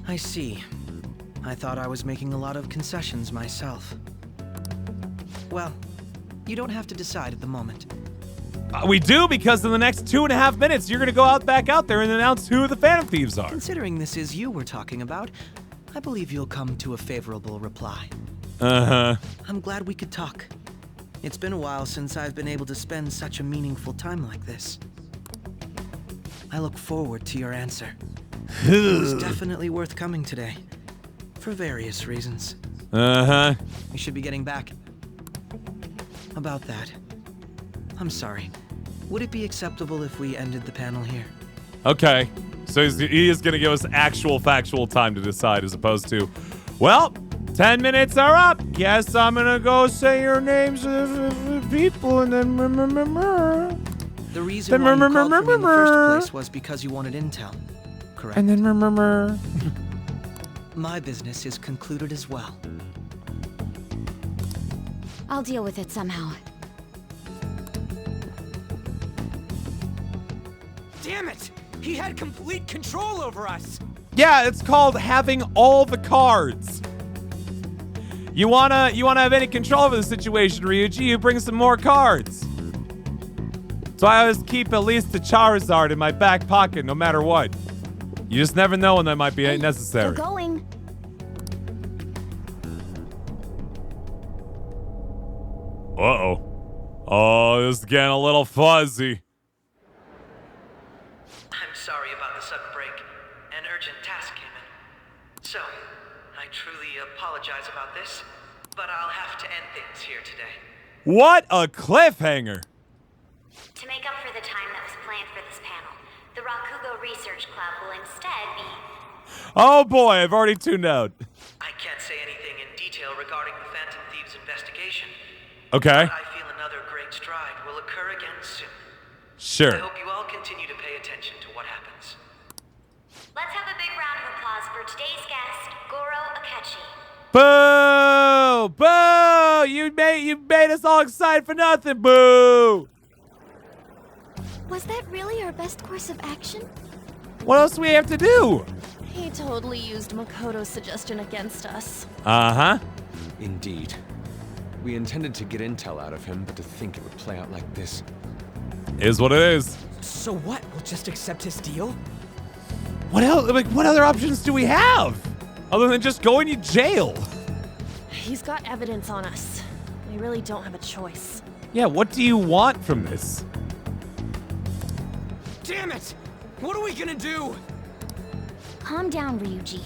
[SPEAKER 7] I see. I thought I was making a lot of concessions myself. Well, you don't have to decide at the moment.
[SPEAKER 1] We do, because in the next 2.5 minutes, you're going to go back out there and announce who the Phantom Thieves are.
[SPEAKER 7] Considering this is you we're talking about, I believe you'll come to a favorable reply.
[SPEAKER 1] Uh-huh.
[SPEAKER 7] I'm glad we could talk. It's been a while since I've been able to spend such a meaningful time like this. I look forward to your answer. It was definitely worth coming today, for various reasons.
[SPEAKER 1] Uh-huh.
[SPEAKER 7] We should be getting back. About that, I'm sorry. Would it be acceptable if we ended the panel here?
[SPEAKER 1] Okay. So he is going to give us actual factual time to decide as opposed to, well, 10 minutes are up. Guess I'm going to go say your names of people and then
[SPEAKER 7] The reason why you called for me in the first place was because you wanted intel, correct?
[SPEAKER 1] and then
[SPEAKER 7] My business is concluded as well.
[SPEAKER 4] I'll deal with it somehow.
[SPEAKER 3] Damn it! He had complete control over us!
[SPEAKER 1] Yeah, it's called having all the cards. You wanna have any control over the situation, Ryuji? You bring some more cards. So I always keep at least a Charizard in my back pocket, no matter what. You just never know when that might be necessary.
[SPEAKER 4] We're going.
[SPEAKER 1] Uh-oh. Oh, this is getting a little fuzzy.
[SPEAKER 7] I'm sorry about the sudden break. An urgent task came in. So, I truly apologize about this, but I'll have to end things here today.
[SPEAKER 1] What a cliffhanger.
[SPEAKER 4] To make up for the time that was planned for this panel, the Rakugo Research Club will instead be...
[SPEAKER 1] Oh boy, I've already tuned out.
[SPEAKER 7] I can't say anything in detail regarding the Phantom Thieves investigation.
[SPEAKER 1] Okay.
[SPEAKER 7] But I feel another great stride will occur again soon. I
[SPEAKER 1] Sure.
[SPEAKER 7] hope you all continue to pay attention to what happens.
[SPEAKER 4] Let's have a big round of applause for today's guest, Goro Akechi.
[SPEAKER 1] Boo! Boo! You made us all excited for nothing. Boo!
[SPEAKER 2] Was that really our best course of action?
[SPEAKER 1] What else do we have to do?
[SPEAKER 2] He totally used Makoto's suggestion against us.
[SPEAKER 1] Uh-huh.
[SPEAKER 6] Indeed. We intended to get intel out of him, but to think it would play out like this.
[SPEAKER 1] Is what it is.
[SPEAKER 3] So what? We'll just accept his deal?
[SPEAKER 1] What else? Like, what other options do we have? Other than just going to jail?
[SPEAKER 2] He's got evidence on us. We really don't have a choice.
[SPEAKER 1] Yeah, what do you want from this?
[SPEAKER 3] Damn it! What are we gonna do?
[SPEAKER 4] Calm down, Ryuji.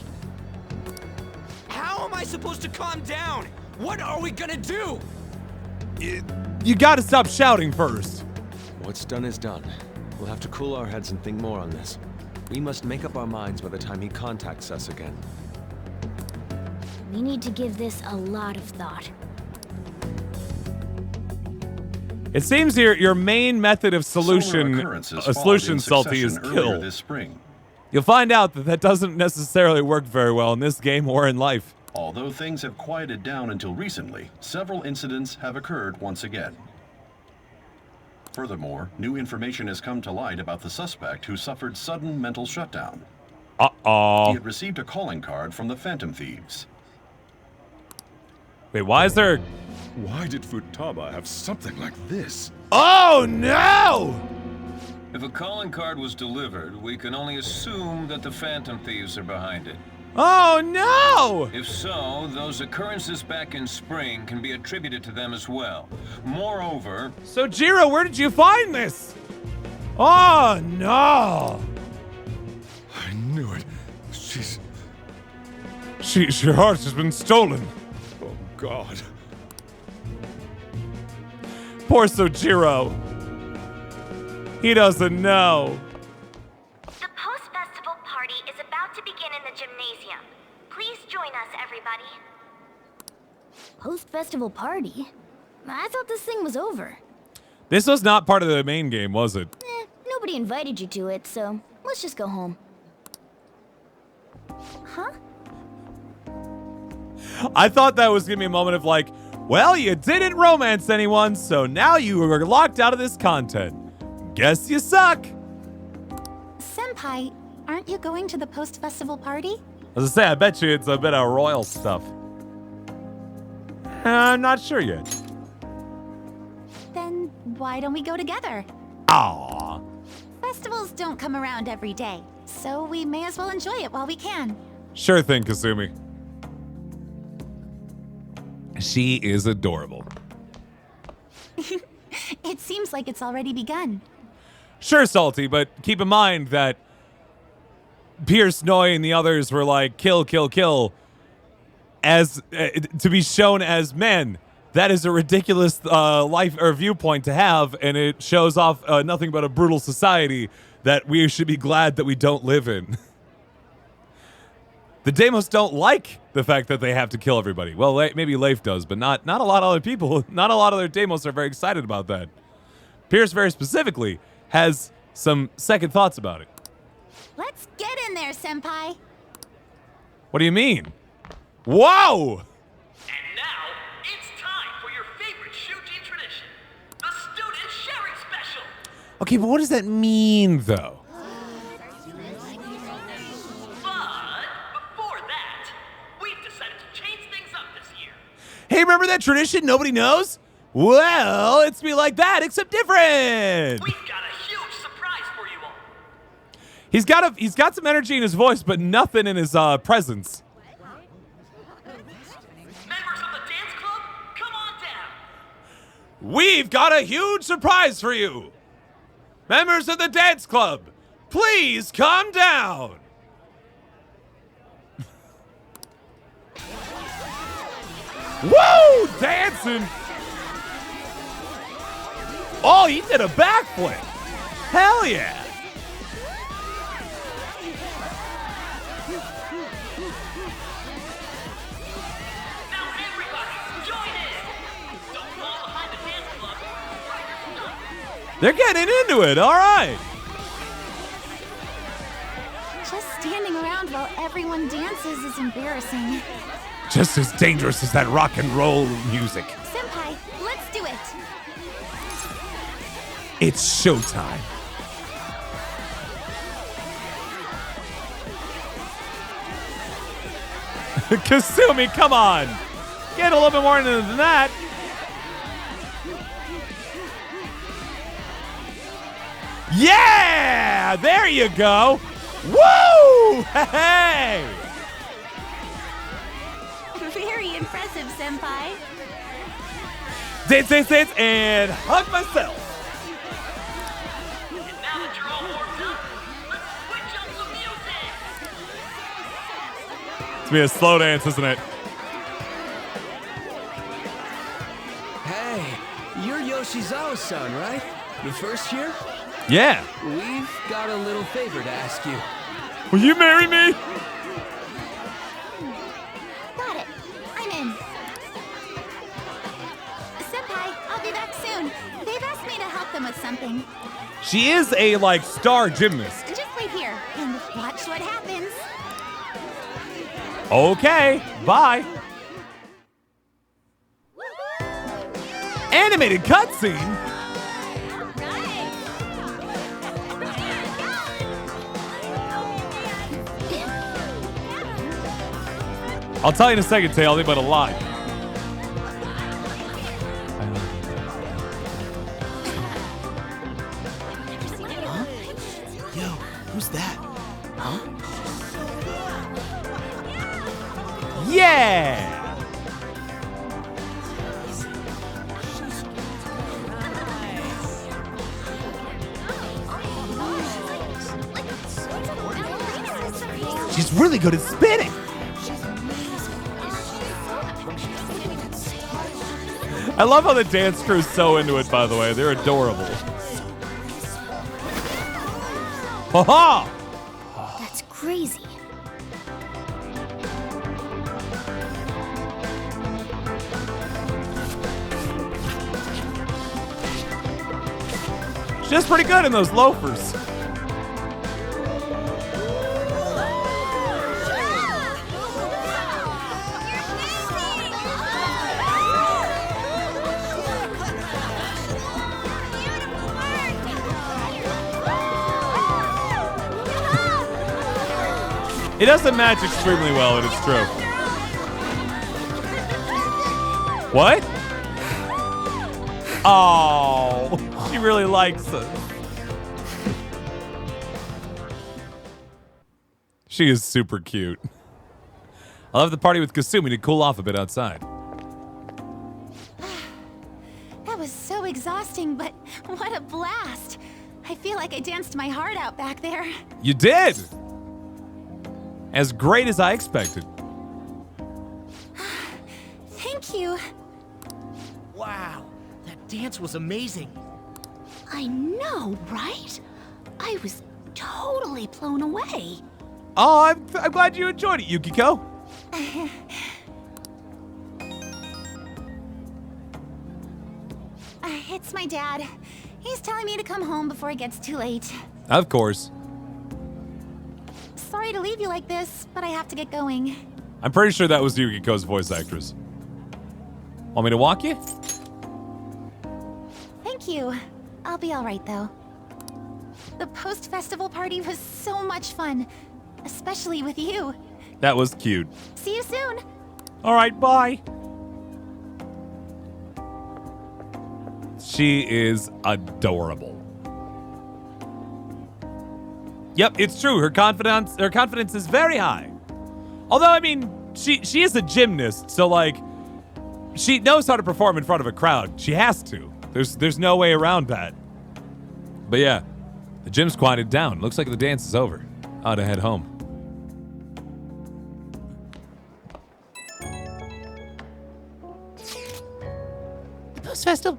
[SPEAKER 3] How am I supposed to calm down? What are we gonna do?
[SPEAKER 1] You gotta stop shouting first.
[SPEAKER 6] What's done is done. We'll have to cool our heads and think more on this. We must make up our minds by the time he contacts us again.
[SPEAKER 4] We need to give this a lot of thought.
[SPEAKER 1] It seems your main method of solution, salty, is kill.
[SPEAKER 11] This spring.
[SPEAKER 1] You'll find out that doesn't necessarily work very well in this game or in life.
[SPEAKER 11] Although things have quieted down until recently, several incidents have occurred once again. Furthermore, new information has come to light about the suspect who suffered sudden mental shutdown.
[SPEAKER 1] Uh-oh.
[SPEAKER 11] He had received a calling card from the Phantom Thieves.
[SPEAKER 1] Wait, why is there...
[SPEAKER 10] Why did Futaba have something like this?
[SPEAKER 1] Oh, no!
[SPEAKER 12] If a calling card was delivered, we can only assume that the Phantom Thieves are behind it.
[SPEAKER 1] Oh, no!
[SPEAKER 12] If so, those occurrences back in spring can be attributed to them as well. Moreover...
[SPEAKER 1] So, Jiro, where did you find this? Oh, no!
[SPEAKER 10] I knew it.
[SPEAKER 1] Her heart has been stolen.
[SPEAKER 10] Oh, God.
[SPEAKER 1] Poor Sojiro. He doesn't know.
[SPEAKER 4] The post-festival party is about to begin in the gymnasium. Please join us, everybody. Post-festival party? I thought this thing was over.
[SPEAKER 1] This was not part of the main game, was it?
[SPEAKER 4] Nobody invited you to it, so let's just go home. Huh?
[SPEAKER 1] I thought that was gonna be a moment of like, well, you didn't romance anyone, so now you are locked out of this content. Guess you suck.
[SPEAKER 13] Senpai, aren't you going to the post-festival party?
[SPEAKER 1] As I say, I bet you it's a bit of royal stuff. I'm not sure yet.
[SPEAKER 13] Then why don't we go together?
[SPEAKER 1] Aww.
[SPEAKER 13] Festivals don't come around every day, so we may as well enjoy it while we can.
[SPEAKER 1] Sure thing, Kasumi. She is adorable.
[SPEAKER 13] It seems like it's already begun.
[SPEAKER 1] Sure, Salty, but keep in mind that Pierce, Noy, and the others were like, kill, kill, kill, as to be shown as men. that is a ridiculous life or viewpoint to have, and it shows off nothing but a brutal society that we should be glad that we don't live in. The Deimos don't like the fact that they have to kill everybody. Well, maybe Leif does, but not a lot of other people. Not a lot of their Deimos are very excited about that. Pierce, very specifically, has some second thoughts about it.
[SPEAKER 13] Let's get in there, Senpai.
[SPEAKER 1] What do you mean? Whoa!
[SPEAKER 14] And now, it's time for your favorite Shuji tradition, the Student Sharing Special.
[SPEAKER 1] Okay, but what does that mean, though? Hey, remember that tradition nobody knows? Well, it's be like that, except different.
[SPEAKER 14] We've got a huge surprise for you all.
[SPEAKER 1] He's got some energy in his voice, but nothing in his presence.
[SPEAKER 14] Members of the dance club, come on down.
[SPEAKER 1] We've got a huge surprise for you. Members of the dance club, please come down. Woo! Dancing! Oh, he did a backflip! Hell yeah!
[SPEAKER 14] Now everybody, join in! Don't fall behind the dance club.
[SPEAKER 1] They're getting into it, alright!
[SPEAKER 13] Just standing around while everyone dances is embarrassing.
[SPEAKER 1] Just as dangerous as that rock and roll music.
[SPEAKER 13] Senpai, let's do it.
[SPEAKER 1] It's showtime. Kasumi, come on! Get a little bit more into it than that. Yeah! There you go! Woo! Hey!
[SPEAKER 13] Very impressive, Senpai.
[SPEAKER 1] Dance, dance, dance, and hug myself.
[SPEAKER 14] And now that you're all warmed up, let's switch up the music.
[SPEAKER 1] It's gonna be a slow dance, isn't it?
[SPEAKER 7] Hey, you're Yoshizawa-san, right? The first year?
[SPEAKER 1] Yeah.
[SPEAKER 7] We've got a little favor to ask you.
[SPEAKER 1] Will you marry me?
[SPEAKER 13] Got it. I'm in. Senpai, I'll be back soon. They've asked me to help them with something.
[SPEAKER 1] She is a, like, star gymnast.
[SPEAKER 13] Just wait here and watch what happens.
[SPEAKER 1] Okay, bye. Animated cutscene? I'll tell you in a second, Tail, but a lie.
[SPEAKER 15] Yo, who's that? Huh?
[SPEAKER 1] Yeah! She's really good at spinning. I love how the dance crew's so into it, by the way. They're adorable. Ha-ha!
[SPEAKER 4] That's crazy.
[SPEAKER 1] She's pretty good in those loafers. It doesn't match extremely well, and it's true. What? Oh, she really likes us. She is super cute. I love the party with Kasumi to cool off a bit outside.
[SPEAKER 13] That was so exhausting, but what a blast. I feel like I danced my heart out back there.
[SPEAKER 1] You did! As great as I expected.
[SPEAKER 13] Thank you.
[SPEAKER 3] dance was amazing.
[SPEAKER 4] I know, right? I was totally blown away.
[SPEAKER 1] Oh, I'm glad you enjoyed it, Yukiko.
[SPEAKER 13] It's my dad. He's telling me to come home before it gets too late.
[SPEAKER 1] Of course.
[SPEAKER 13] Sorry to leave you like this, but I have to get going.
[SPEAKER 1] I'm pretty sure that was Yukiko's voice actress. Want me to walk you?
[SPEAKER 13] Thank you. I'll be all right, though. The post-festival party was so much fun, especially with you.
[SPEAKER 1] That was cute.
[SPEAKER 13] See you soon.
[SPEAKER 1] All right, bye. She is adorable. Yep, it's true. Her confidence is very high. Although, I mean, she is a gymnast, so like, she knows how to perform in front of a crowd. She has to. There's no way around that. But yeah, the gym's quieted down. Looks like the dance is over. I ought to head home.
[SPEAKER 8] The post-festival...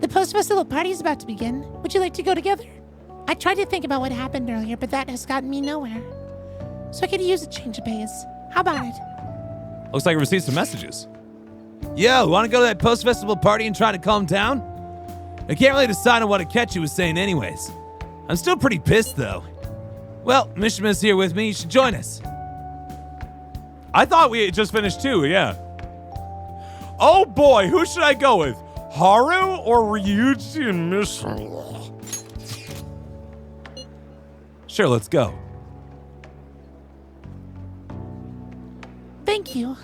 [SPEAKER 8] The post-festival party is about to begin. Would you like to go together? I tried to think about what happened earlier, but that has gotten me nowhere. So I could use a change of pace. How about it?
[SPEAKER 1] Looks like I received some messages.
[SPEAKER 9] Yo, want to go to that post-festival party and try to calm down? I can't really decide on what Akechi was saying anyways. I'm still pretty pissed, though. Well, Mishima's here with me. You should join us.
[SPEAKER 1] I thought we had just finished too, yeah. Oh boy, who should I go with? Haru or Ryuji and Mishima? Sure, let's go.
[SPEAKER 8] Thank you.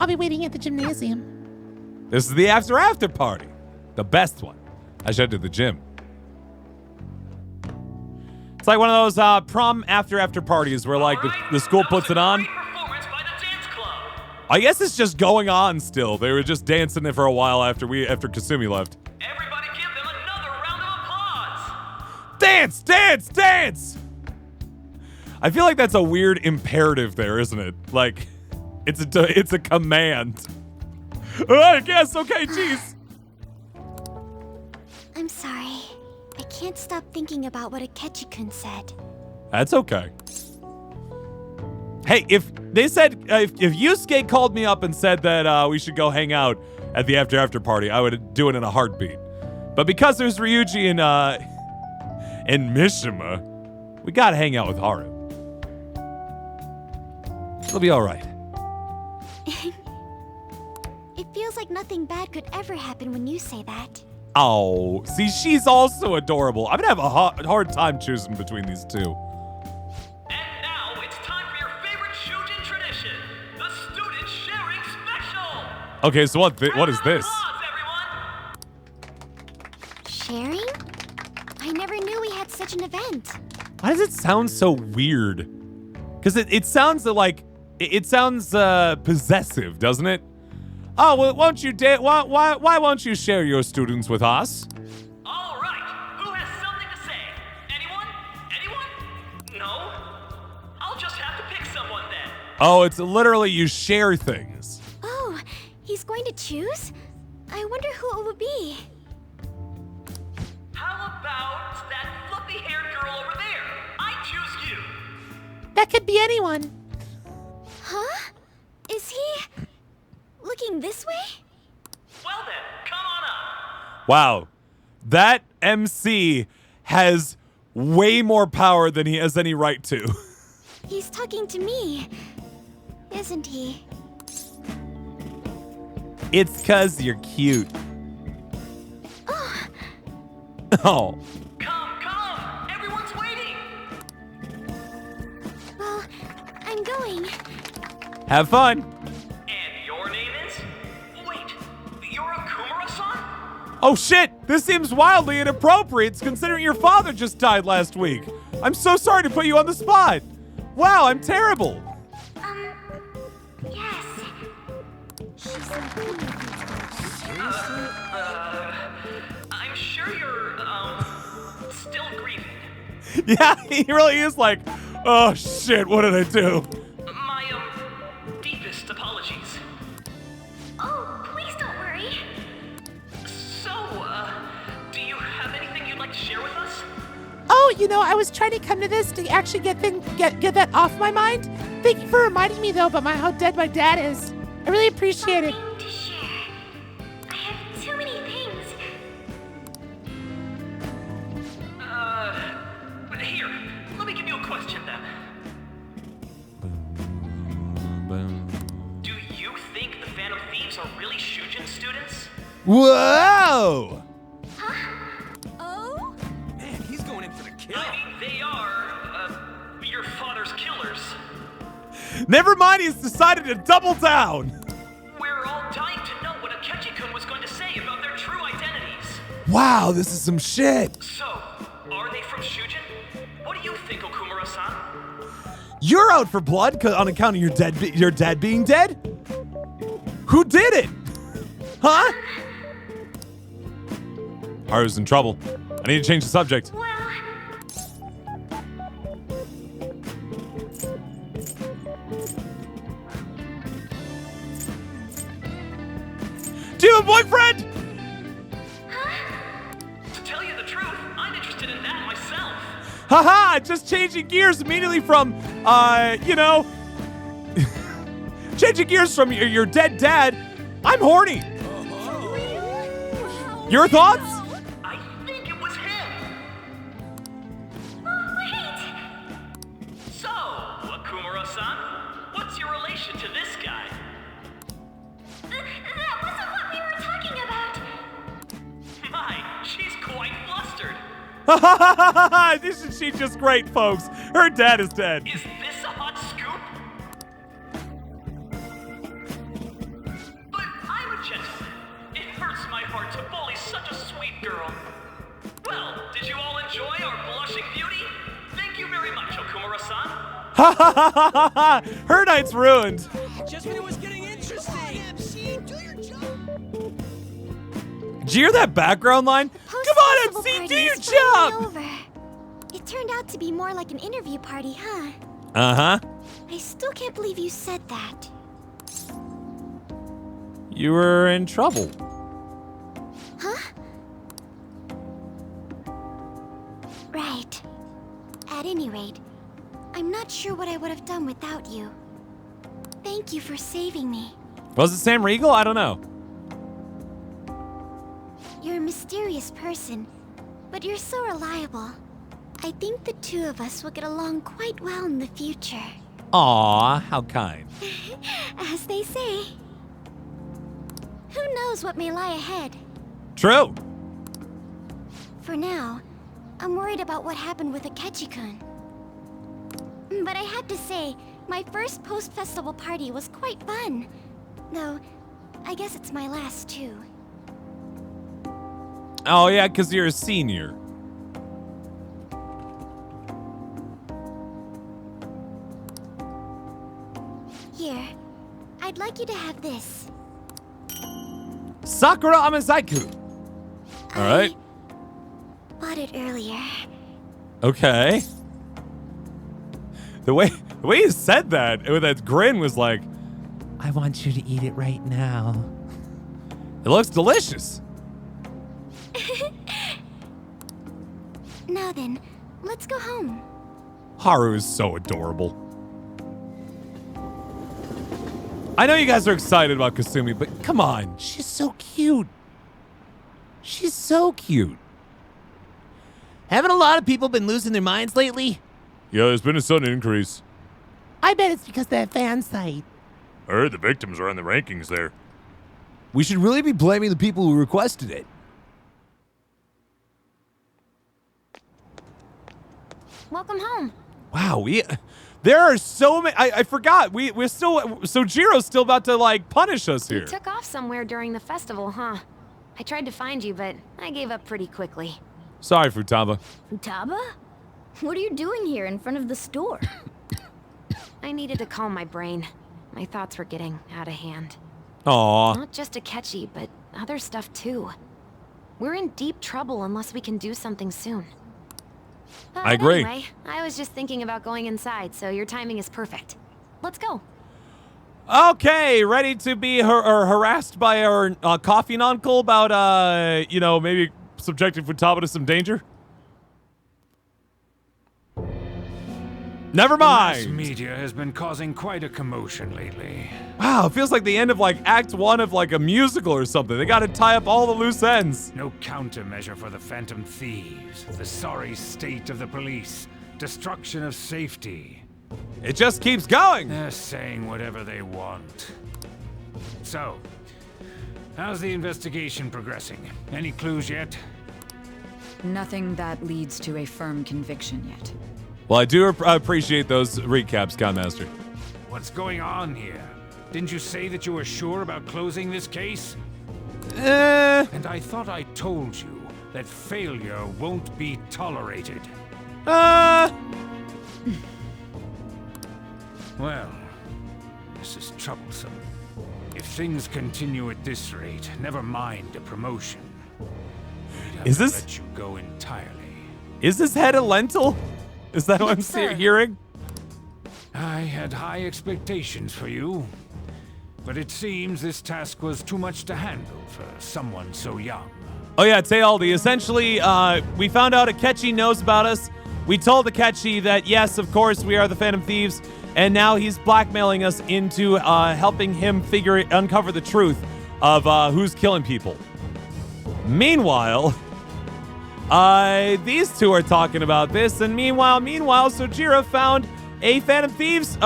[SPEAKER 8] I'll be waiting at the gymnasium.
[SPEAKER 1] This is the after party. The best one. I should do the gym. It's like one of those prom after parties where like the school puts it on. I guess it's just going on still. They were just dancing it for a while after Kasumi left.
[SPEAKER 14] Everybody give them another round of applause!
[SPEAKER 1] Dance, dance, dance! I feel like that's a weird imperative there, isn't it? Like, it's a command. I guess, okay, jeez.
[SPEAKER 4] I'm sorry. I can't stop thinking about what Akechi-kun said.
[SPEAKER 1] That's okay. Hey, if they said, if Yusuke called me up and said that we should go hang out at the after party, I would do it in a heartbeat. But because there's Ryuji and Mishima, we gotta hang out with Haru. It'll be all right.
[SPEAKER 4] It feels like nothing bad could ever happen when you say that.
[SPEAKER 1] Oh, see, she's also adorable. I'm gonna have a hard time choosing between these two.
[SPEAKER 14] And now it's time for your favorite Shujin tradition, the student sharing special!
[SPEAKER 1] Okay, so what is this?
[SPEAKER 4] Sharing? I never knew we had such an event.
[SPEAKER 1] Why does it sound so weird? Because it sounds like it sounds possessive, doesn't it? Oh, well, why won't you share your students with us?
[SPEAKER 14] All right, who has something to say? Anyone? Anyone? No? I'll just have to pick someone then.
[SPEAKER 1] Oh, it's literally you share things.
[SPEAKER 4] Oh, he's going to choose? I wonder who it would be.
[SPEAKER 14] How about that fluffy-haired girl over there? I choose you.
[SPEAKER 8] That could be anyone.
[SPEAKER 4] Huh? Is he looking this way?
[SPEAKER 14] Well then, come on up.
[SPEAKER 1] Wow, that MC has way more power than he has any right to.
[SPEAKER 4] He's talking to me, isn't he?
[SPEAKER 1] It's 'cause you're cute.
[SPEAKER 4] Oh.
[SPEAKER 1] Oh.
[SPEAKER 14] Come, everyone's waiting.
[SPEAKER 4] Well, I'm going.
[SPEAKER 1] Have fun.
[SPEAKER 14] And your name is? Wait, you're a Kumara-san?
[SPEAKER 1] Oh shit, this seems wildly inappropriate considering your father just died last week. I'm so sorry to put you on the spot. Wow, I'm terrible.
[SPEAKER 4] Yes. She's
[SPEAKER 14] I'm sure you're, still grieving.
[SPEAKER 1] Yeah, he really is like, oh shit, what did I do?
[SPEAKER 14] My, deepest apologies. to share with us?
[SPEAKER 8] Oh, you know, I was trying to come to this to actually get that off my mind. Thank you for reminding me, though, about how dead my dad is. I really appreciate it.
[SPEAKER 13] To share. I have too many things.
[SPEAKER 14] Here, let me give you a question then. Do you think the Phantom Thieves are really Shujin students?
[SPEAKER 9] Whoa!
[SPEAKER 13] Oh?
[SPEAKER 3] Man, he's going in for the kill.
[SPEAKER 14] I mean, they are, your father's killers.
[SPEAKER 1] Never mind, he's decided to double down.
[SPEAKER 14] We're all dying to know what Akechi-kun was going to say about their true identities.
[SPEAKER 1] Wow, this is some shit.
[SPEAKER 14] So, are they from Shujin? What do you think, Okumura-san?
[SPEAKER 1] You're out for blood on account of your dad being dead? Who did it? Huh? Haru's in trouble. I need to change the subject. Do you have a boyfriend?
[SPEAKER 14] To tell you the truth, I'm interested in that myself.
[SPEAKER 1] Haha, just changing gears immediately from, you know, changing gears from your dead dad. I'm horny. Your thoughts?
[SPEAKER 14] I think it was him.
[SPEAKER 13] Wait!
[SPEAKER 14] So, Okumura-san, what's your relation to this guy?
[SPEAKER 13] That wasn't what we were talking about.
[SPEAKER 14] My, she's quite flustered.
[SPEAKER 1] Isn't she just great, folks? Her dad is dead.
[SPEAKER 14] Is this a hot scoop? But I'm a gentleman. It hurts my heart to bully such a sweet girl. Well, did you all enjoy our blushing beauty? Thank you very much, Okumura-san.
[SPEAKER 1] Her night's ruined.
[SPEAKER 3] Just when it was getting interesting. MC, do your job.
[SPEAKER 1] Did you hear that background line? Come on, MC, do your job!
[SPEAKER 13] Over. It turned out to be more like an interview party, huh?
[SPEAKER 1] Uh-huh.
[SPEAKER 13] I still can't believe you said that.
[SPEAKER 1] You were in trouble.
[SPEAKER 13] Huh? Right. At any rate, I'm not sure what I would have done without you. Thank you for saving me.
[SPEAKER 1] Was it Sam Riegel? I don't know.
[SPEAKER 13] You're a mysterious person, but you're so reliable. I think the two of us will get along quite well in the future.
[SPEAKER 1] Aw, how kind.
[SPEAKER 13] As they say. Who knows what may lie ahead?
[SPEAKER 1] True.
[SPEAKER 13] For now, I'm worried about what happened with Akechi-kun. But I have to say, my first post-festival party was quite fun. Though, I guess it's my last too.
[SPEAKER 1] Oh, yeah, because you're a senior.
[SPEAKER 13] Here, I'd like you to have this.
[SPEAKER 1] Sakura Amazaiku. All right.
[SPEAKER 13] Bought it earlier.
[SPEAKER 1] Okay. The way you said that with that grin was like, I want you to eat it right now. It looks delicious.
[SPEAKER 13] Now then, let's go home.
[SPEAKER 1] Haru is so adorable. I know you guys are excited about Kasumi, but come on. She's so cute. She's so cute.
[SPEAKER 9] Haven't a lot of people been losing their minds lately?
[SPEAKER 10] Yeah, there's been a sudden increase.
[SPEAKER 8] I bet it's because of that fan site.
[SPEAKER 10] I heard the victims are on the rankings there.
[SPEAKER 9] We should really be blaming the people who requested it.
[SPEAKER 2] Welcome home.
[SPEAKER 1] Wow, there are so many. I forgot. We're still. So Jiro's still about to like punish us
[SPEAKER 2] You
[SPEAKER 1] here.
[SPEAKER 2] took off somewhere during the festival, huh? I tried to find you, but I gave up pretty quickly.
[SPEAKER 1] Sorry, Futaba.
[SPEAKER 4] Futaba? What are you doing here in front of the store?
[SPEAKER 2] I needed to calm my brain. My thoughts were getting out of hand.
[SPEAKER 1] Aw.
[SPEAKER 2] Not just Akechi, but other stuff too. We're in deep trouble unless we can do something soon.
[SPEAKER 1] I agree.
[SPEAKER 2] Anyway, I was just thinking about going inside, so your timing is perfect. Let's go.
[SPEAKER 1] Okay, ready to be harassed by our coffee uncle about, you know, maybe subjecting Futaba to some danger? Never
[SPEAKER 16] The mass
[SPEAKER 1] mind.
[SPEAKER 16] media has been causing quite a commotion lately.
[SPEAKER 1] Wow, it feels like the end of like Act 1 of like a musical or something. They gotta tie up all the loose ends.
[SPEAKER 16] No countermeasure for the Phantom Thieves. The sorry state of the police. Destruction of safety.
[SPEAKER 1] It just keeps going.
[SPEAKER 16] They're saying whatever they want. So, how's the investigation progressing? Any clues yet?
[SPEAKER 17] Nothing that leads to a firm conviction yet.
[SPEAKER 1] Well, I do appreciate those recaps, Conmaster.
[SPEAKER 16] What's going on here? Didn't you say that you were sure about closing this case? And I thought I told you that failure won't be tolerated. Well, this is troublesome. If things continue at this rate, never mind a promotion.
[SPEAKER 1] Is this?
[SPEAKER 16] Let you go entirely.
[SPEAKER 1] Is this head a lentil? Is that what I'm hearing?
[SPEAKER 16] I had high expectations for you, but it seems this task was too much to handle for someone so young.
[SPEAKER 1] Oh yeah, Tealdi, essentially, we found out Akechi knows about us. We told Akechi that, yes, of course, we are the Phantom Thieves, and now he's blackmailing us into helping him uncover the truth of who's killing people. Meanwhile, these two are talking about this, and meanwhile, Sojiro found the Phantom Thieves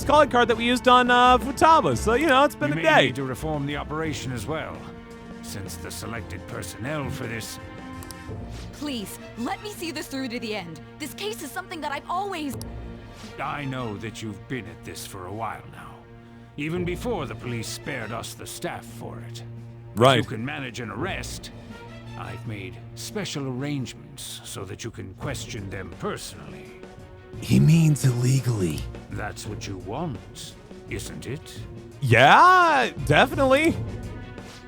[SPEAKER 1] calling card that we used on Futaba. So, you know, it's been a
[SPEAKER 16] We
[SPEAKER 1] day.
[SPEAKER 16] may need to reform the operation as well, since the selected personnel for this...
[SPEAKER 18] Please, let me see this through to the end. This case is something that I've always...
[SPEAKER 16] I know that you've been at this for a while now, even before the police spared us the staff for it.
[SPEAKER 1] Right.
[SPEAKER 16] If you can manage an arrest, I've made special arrangements so that you can question them personally.
[SPEAKER 1] He means illegally.
[SPEAKER 16] That's what you want, isn't it?
[SPEAKER 1] Yeah, definitely.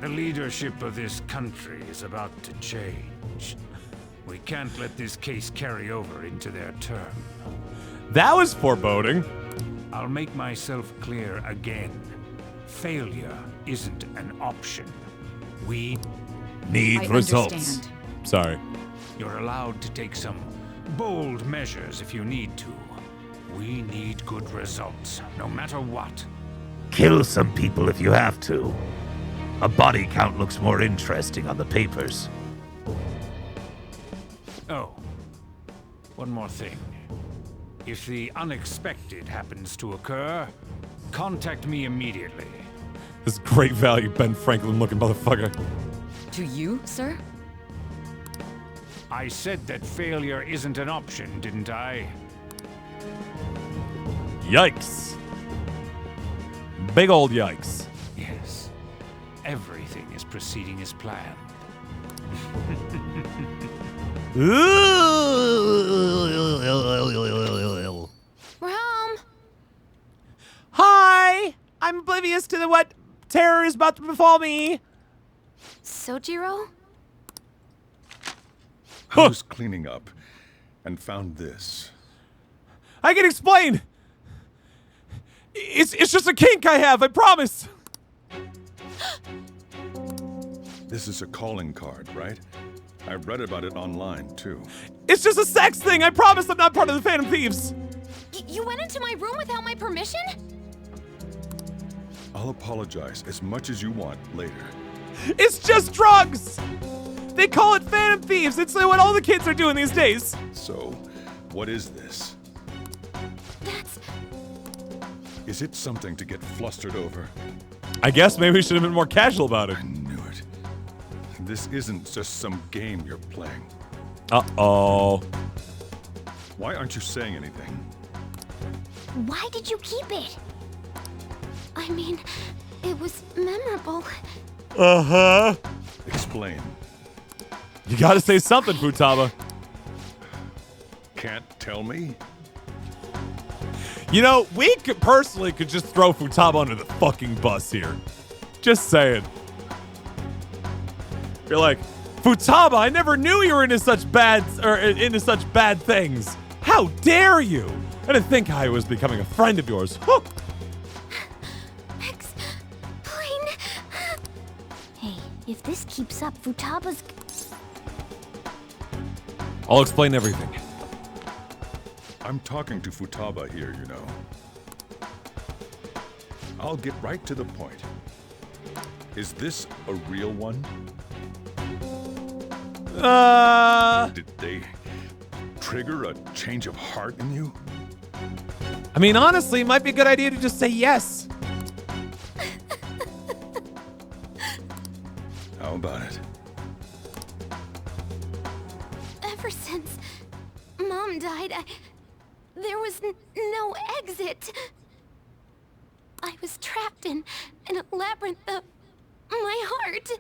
[SPEAKER 16] The leadership of this country is about to change. We can't let this case carry over into their term.
[SPEAKER 1] That was foreboding.
[SPEAKER 16] I'll make myself clear again. Failure isn't an option. We
[SPEAKER 1] need results. Understand. Sorry.
[SPEAKER 16] You're allowed to take some bold measures if you need to. We need good results, no matter what.
[SPEAKER 19] Kill some people if you have to. A body count looks more interesting on the papers.
[SPEAKER 16] Oh, one more thing. If the unexpected happens to occur, contact me immediately.
[SPEAKER 1] This is great value, Ben Franklin looking motherfucker.
[SPEAKER 18] To you, sir?
[SPEAKER 16] I said that failure isn't an option, didn't I?
[SPEAKER 1] Yikes. Big old yikes.
[SPEAKER 16] Yes. Everything is proceeding as planned.
[SPEAKER 2] We're home.
[SPEAKER 1] Hi! I'm oblivious to what terror is about to befall me.
[SPEAKER 2] Sojiro?
[SPEAKER 11] I was cleaning up and found this.
[SPEAKER 1] I can explain. It's just a kink I have, I promise.
[SPEAKER 11] This is a calling card, right? I read about it online, too.
[SPEAKER 1] It's just a sex thing. I promise I'm not part of the Phantom Thieves.
[SPEAKER 2] You went into my room without my permission?
[SPEAKER 11] I'll apologize as much as you want later.
[SPEAKER 1] It's just drugs. They call it Phantom Thieves. It's what all the kids are doing these days.
[SPEAKER 11] So, what is this? Is it something to get flustered over?
[SPEAKER 1] I guess maybe we should have been more casual about it.
[SPEAKER 11] I knew it. This isn't just some game you're playing.
[SPEAKER 1] Uh-oh.
[SPEAKER 11] Why aren't you saying anything?
[SPEAKER 13] Why did you keep it? I mean, it was memorable.
[SPEAKER 1] Uh-huh.
[SPEAKER 11] Explain.
[SPEAKER 1] You gotta say something, Futaba.
[SPEAKER 11] Can't tell me?
[SPEAKER 1] You know, we personally could just throw Futaba under the fucking bus here. Just saying. You're like, Futaba, I never knew you were into such bad things. How dare you? I didn't think I was becoming a friend of yours. Huh.
[SPEAKER 13] Explain. Hey, if this keeps up, Futaba's...
[SPEAKER 1] I'll explain everything.
[SPEAKER 11] I'm talking to Futaba here, you know. I'll get right to the point. Is this a real one? Did they trigger a change of heart in you?
[SPEAKER 1] I mean, honestly, it might be a good idea to just say yes.
[SPEAKER 11] How about it?
[SPEAKER 2] Ever since Mom died, there was no exit. I was trapped in a labyrinth of my heart.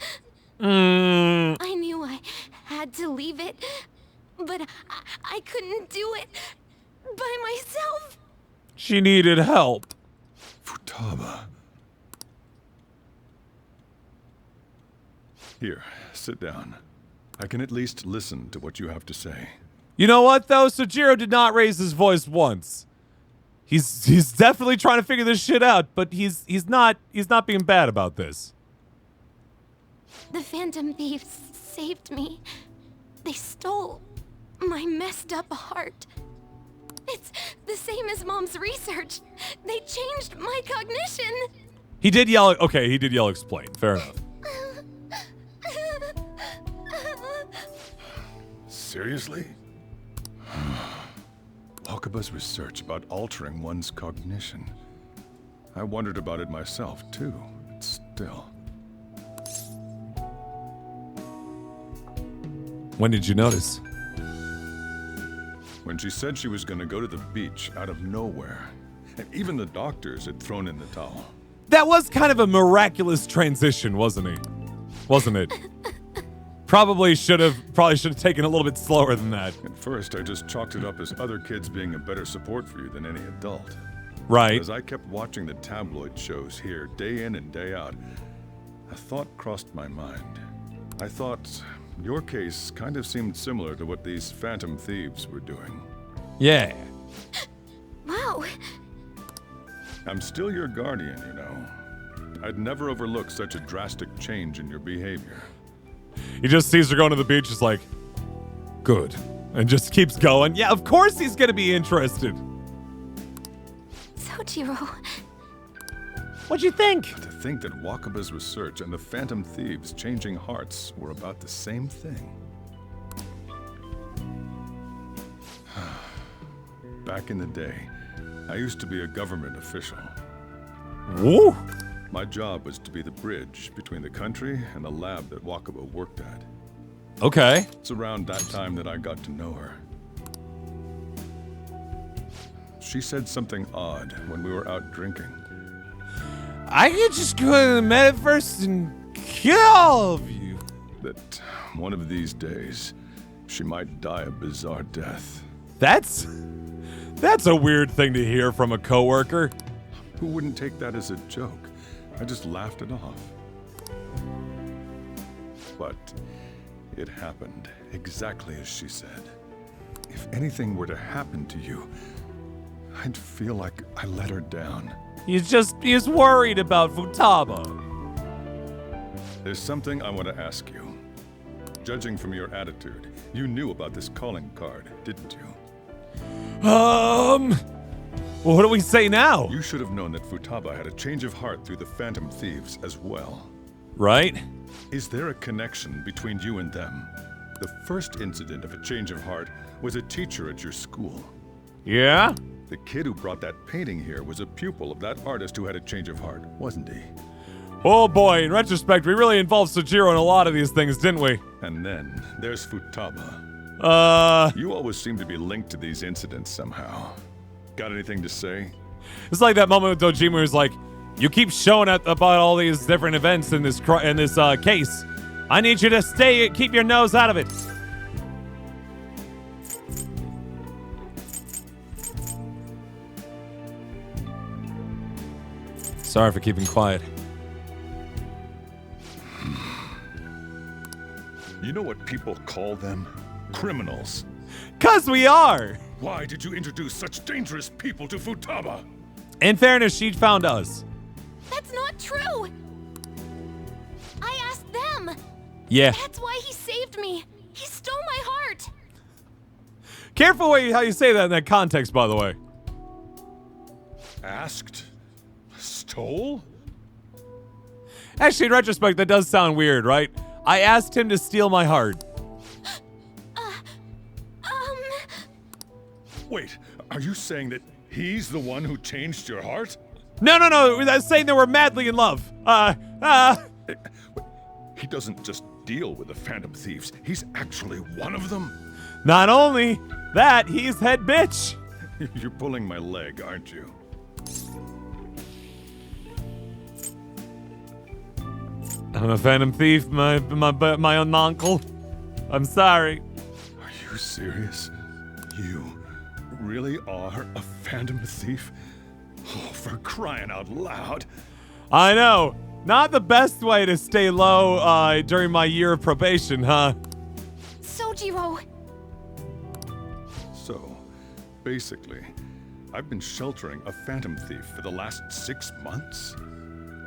[SPEAKER 2] I knew I had to leave it, but I couldn't do it by myself.
[SPEAKER 1] She needed help.
[SPEAKER 11] Futaba. Here, sit down. I can at least listen to what you have to say.
[SPEAKER 1] You know what, though? Sojiro did not raise his voice once. He's definitely trying to figure this shit out, but he's not being bad about this.
[SPEAKER 2] The Phantom Thieves saved me. They stole my messed up heart. It's the same as Mom's research. They changed my cognition.
[SPEAKER 1] He did yell. Okay, he did yell explain. Fair enough.
[SPEAKER 11] Seriously? Wakaba's research about altering one's cognition. I wondered about it myself, too, but still.
[SPEAKER 1] When did you notice?
[SPEAKER 11] When she said she was going to go to the beach out of nowhere. And even the doctors had thrown in the towel.
[SPEAKER 1] That was kind of a miraculous transition, wasn't it? Wasn't it? Probably should have taken a little bit slower than that.
[SPEAKER 11] At first, I just chalked it up as other kids being a better support for you than any adult.
[SPEAKER 1] Right.
[SPEAKER 11] As I kept watching the tabloid shows here, day in and day out, a thought crossed my mind. I thought your case kind of seemed similar to what these Phantom Thieves were doing.
[SPEAKER 1] Yeah.
[SPEAKER 2] Wow.
[SPEAKER 11] I'm still your guardian, you know. I'd never overlook such a drastic change in your behavior.
[SPEAKER 1] He just sees her going to the beach, is like, good. And just keeps going. Yeah, of course he's gonna be interested.
[SPEAKER 2] Sojiro.
[SPEAKER 1] What'd you think?
[SPEAKER 11] To think that Wakaba's research and the Phantom Thieves changing hearts were about the same thing. Back in the day, I used to be a government official.
[SPEAKER 1] Woo!
[SPEAKER 11] My job was to be the bridge between the country and the lab that Wakaba worked at.
[SPEAKER 1] Okay.
[SPEAKER 11] It's around that time that I got to know her. She said something odd when we were out drinking.
[SPEAKER 1] I could just go to the metaverse and kill all of you.
[SPEAKER 11] That one of these days, she might die a bizarre death.
[SPEAKER 1] That's a weird thing to hear from a coworker.
[SPEAKER 11] Who wouldn't take that as a joke? I just laughed it off. But it happened exactly as she said. If anything were to happen to you, I'd feel like I let her down.
[SPEAKER 1] He's worried about Futaba.
[SPEAKER 11] There's something I want to ask you. Judging from your attitude, you knew about this calling card, didn't you?
[SPEAKER 1] Well, what do we say now?
[SPEAKER 11] You should have known that Futaba had a change of heart through the Phantom Thieves as well.
[SPEAKER 1] Right?
[SPEAKER 11] Is there a connection between you and them? The first incident of a change of heart was a teacher at your school.
[SPEAKER 1] Yeah?
[SPEAKER 11] The kid who brought that painting here was a pupil of that artist who had a change of heart, wasn't he?
[SPEAKER 1] Oh boy, in retrospect, we really involved Sojiro in a lot of these things, didn't we?
[SPEAKER 11] And then there's Futaba. You always seem to be linked to these incidents somehow. Got anything to say?
[SPEAKER 1] It's like that moment with Dojima who's like, you keep showing up about all these different events in this case. I need you to keep your nose out of it. Sorry for keeping quiet.
[SPEAKER 11] You know what people call them? Criminals.
[SPEAKER 1] 'Cause we are!
[SPEAKER 11] Why did you introduce such dangerous people to Futaba?
[SPEAKER 1] In fairness, she found us.
[SPEAKER 2] That's not true. I asked them.
[SPEAKER 1] Yeah.
[SPEAKER 2] That's why he saved me. He stole my heart.
[SPEAKER 1] Careful how you say that in that context, by the way.
[SPEAKER 11] Asked? Stole?
[SPEAKER 1] Actually, in retrospect, that does sound weird, right? I asked him to steal my heart.
[SPEAKER 11] Wait, are you saying that he's the one who changed your heart?
[SPEAKER 1] No. I was saying they were madly in love.
[SPEAKER 11] He doesn't just deal with the Phantom Thieves. He's actually one of them.
[SPEAKER 1] Not only that, he's head bitch.
[SPEAKER 11] You're pulling my leg, aren't you?
[SPEAKER 1] I'm a Phantom Thief, my own uncle. I'm sorry.
[SPEAKER 11] Are you serious? You really are a Phantom Thief? Oh, for crying out loud.
[SPEAKER 1] I know. Not the best way to stay low during my year of probation, huh?
[SPEAKER 2] Sojiro!
[SPEAKER 11] So, basically, I've been sheltering a Phantom Thief for the last 6 months?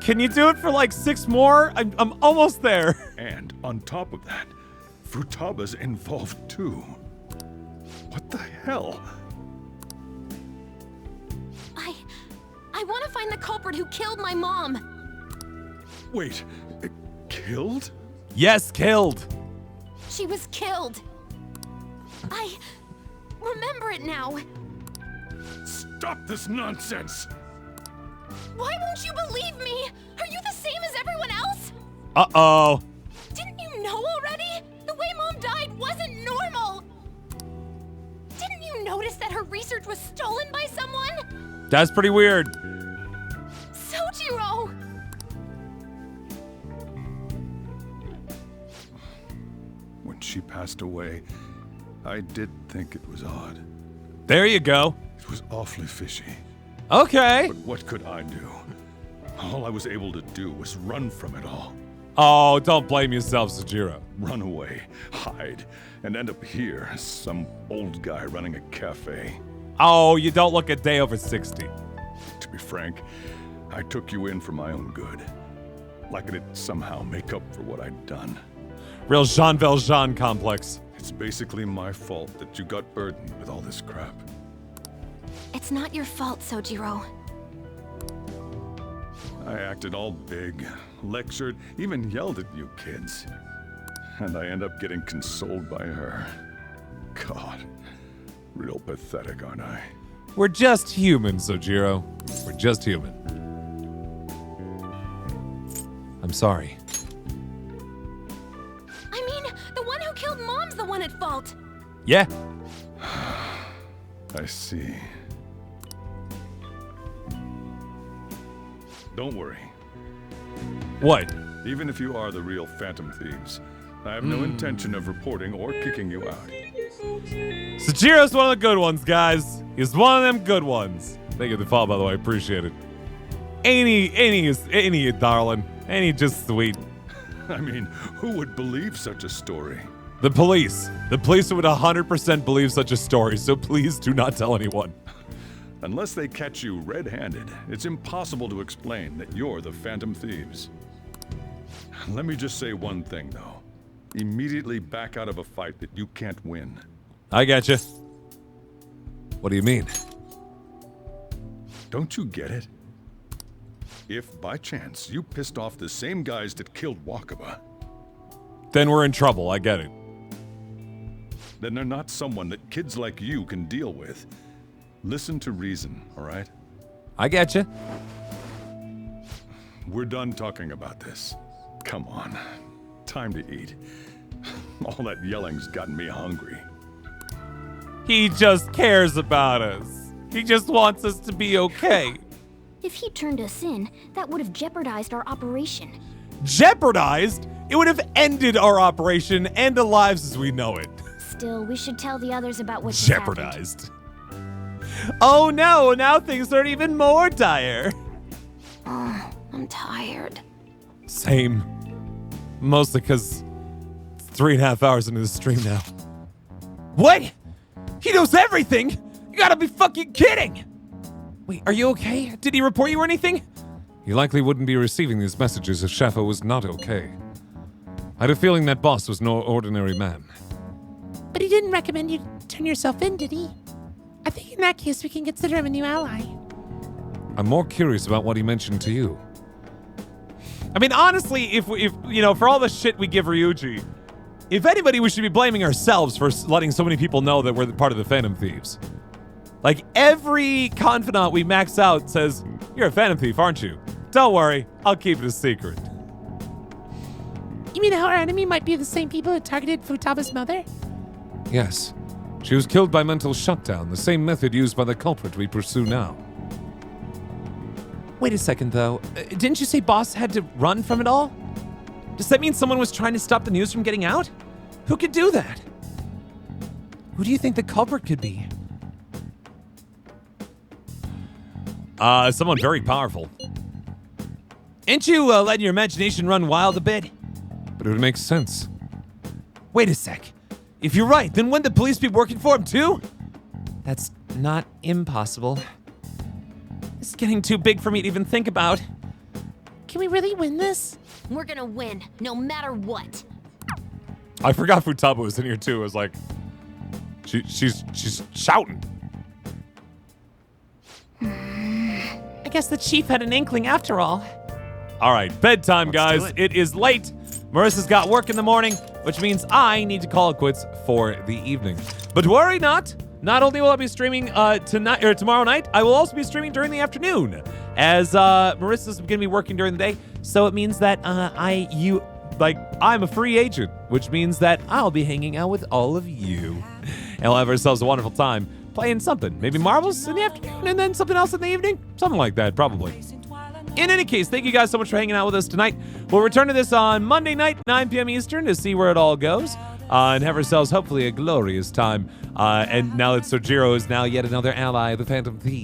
[SPEAKER 1] Can you do it for like 6 more? I'm almost there.
[SPEAKER 11] And on top of that, Futaba's involved too. What the hell?
[SPEAKER 2] I want to find the culprit who killed my mom.
[SPEAKER 11] Wait, killed?
[SPEAKER 1] Yes, killed.
[SPEAKER 2] She was killed. I remember it now.
[SPEAKER 11] Stop this nonsense!
[SPEAKER 2] Why won't you believe me? Are you the same as everyone else?
[SPEAKER 1] Uh-oh.
[SPEAKER 2] Didn't you know already? The way Mom died wasn't normal. Didn't you notice that her research was stolen by someone?
[SPEAKER 1] That's pretty weird.
[SPEAKER 2] Sojiro!
[SPEAKER 11] When she passed away, I did think it was odd.
[SPEAKER 1] There you go.
[SPEAKER 11] It was awfully fishy.
[SPEAKER 1] Okay.
[SPEAKER 11] But what could I do? All I was able to do was run from it all.
[SPEAKER 1] Oh, don't blame yourself, Sojiro.
[SPEAKER 11] Run away, hide, and end up here, some old guy running a cafe.
[SPEAKER 1] Oh, you don't look a day over 60.
[SPEAKER 11] To be frank, I took you in for my own good. Like it'd somehow make up for what I'd done.
[SPEAKER 1] Real Jean Valjean complex.
[SPEAKER 11] It's basically my fault that you got burdened with all this crap.
[SPEAKER 2] It's not your fault, Sojiro.
[SPEAKER 11] I acted all big, lectured, even yelled at you kids. And I end up getting consoled by her. God, real pathetic, aren't I?
[SPEAKER 1] We're just human, Sojiro. We're just human. I'm sorry.
[SPEAKER 2] I mean, the one who killed Mom's the one at fault.
[SPEAKER 1] Yeah.
[SPEAKER 11] I see. Don't worry.
[SPEAKER 1] What?
[SPEAKER 11] Even if you are the real Phantom Thieves, I have no intention of reporting or kicking you out.
[SPEAKER 1] Sojiro's one of the good ones, guys. He's one of them good ones. Thank you for the follow, by the way. I appreciate it. Ain't he, darling? Ain't he just sweet?
[SPEAKER 11] I mean, who would believe such a story?
[SPEAKER 1] The police. The police would 100% believe such a story, so please do not tell anyone.
[SPEAKER 11] Unless they catch you red-handed, it's impossible to explain that you're the Phantom Thieves. Let me just say one thing, though. Immediately back out of a fight that you can't win.
[SPEAKER 1] I gotcha. What do you mean?
[SPEAKER 11] Don't you get it? If, by chance, you pissed off the same guys that killed Wakaba,
[SPEAKER 1] then we're in trouble, I get it.
[SPEAKER 11] Then they're not someone that kids like you can deal with. Listen to reason, all right?
[SPEAKER 1] I getcha.
[SPEAKER 11] We're done talking about this. Come on. Time to eat. All that yelling's gotten me hungry.
[SPEAKER 1] He just cares about us. He just wants us to be okay.
[SPEAKER 13] If he turned us in, that would have jeopardized our operation.
[SPEAKER 1] Jeopardized? It would have ended our operation and the lives as we know it.
[SPEAKER 13] Still, we should tell the others about what just
[SPEAKER 1] jeopardized. Oh no, now things are even more dire.
[SPEAKER 2] Oh, I'm tired.
[SPEAKER 1] Same. Mostly because it's 3.5 hours into the stream now. What? He knows everything? You gotta be fucking kidding! Wait, are you okay? Did he report you or anything?
[SPEAKER 10] He likely wouldn't be receiving these messages if Shaffa was not okay. I had a feeling that boss was no ordinary man.
[SPEAKER 8] But he didn't recommend you turn yourself in, did he? I think in that case we can consider him a new ally.
[SPEAKER 10] I'm more curious about what he mentioned to you.
[SPEAKER 1] I mean, honestly, if you know, for all the shit we give Ryuji, if anybody, we should be blaming ourselves for letting so many people know that we're part of the Phantom Thieves. Like, every confidant we max out says, "You're a Phantom Thief, aren't you? Don't worry, I'll keep it a secret."
[SPEAKER 8] You mean our enemy might be the same people who targeted Futaba's mother?
[SPEAKER 10] Yes. She was killed by mental shutdown, the same method used by the culprit we pursue now.
[SPEAKER 1] Wait a second, though. Didn't you say Boss had to run from it all? Does that mean someone was trying to stop the news from getting out? Who could do that? Who do you think the culprit could be? Someone very powerful. Ain't you letting your imagination run wild a bit?
[SPEAKER 10] But it would make sense.
[SPEAKER 1] Wait a sec. If you're right, then wouldn't the police be working for him too? That's not impossible. It's getting too big for me to even think about.
[SPEAKER 8] Can we really win this?
[SPEAKER 2] We're gonna win, no matter what.
[SPEAKER 1] I forgot Futaba was in here too. I was like, she's shouting.
[SPEAKER 8] I guess the chief had an inkling after all.
[SPEAKER 1] All right, bedtime, guys. It is late. Marissa's got work in the morning, which means I need to call it quits for the evening. But worry not. Not only will I be streaming tonight or tomorrow night, I will also be streaming during the afternoon, as Marissa's going to be working during the day. So it means that I'm a free agent, which means that I'll be hanging out with all of you, and we'll have ourselves a wonderful time playing something. Maybe marbles in the afternoon, and then something else in the evening, something like that, probably. In any case, thank you guys so much for hanging out with us tonight. We'll return to this on Monday night, 9 p.m. Eastern, to see where it all goes, and have ourselves hopefully a glorious time. And now that Sojiro is now yet another ally of the Phantom Thief.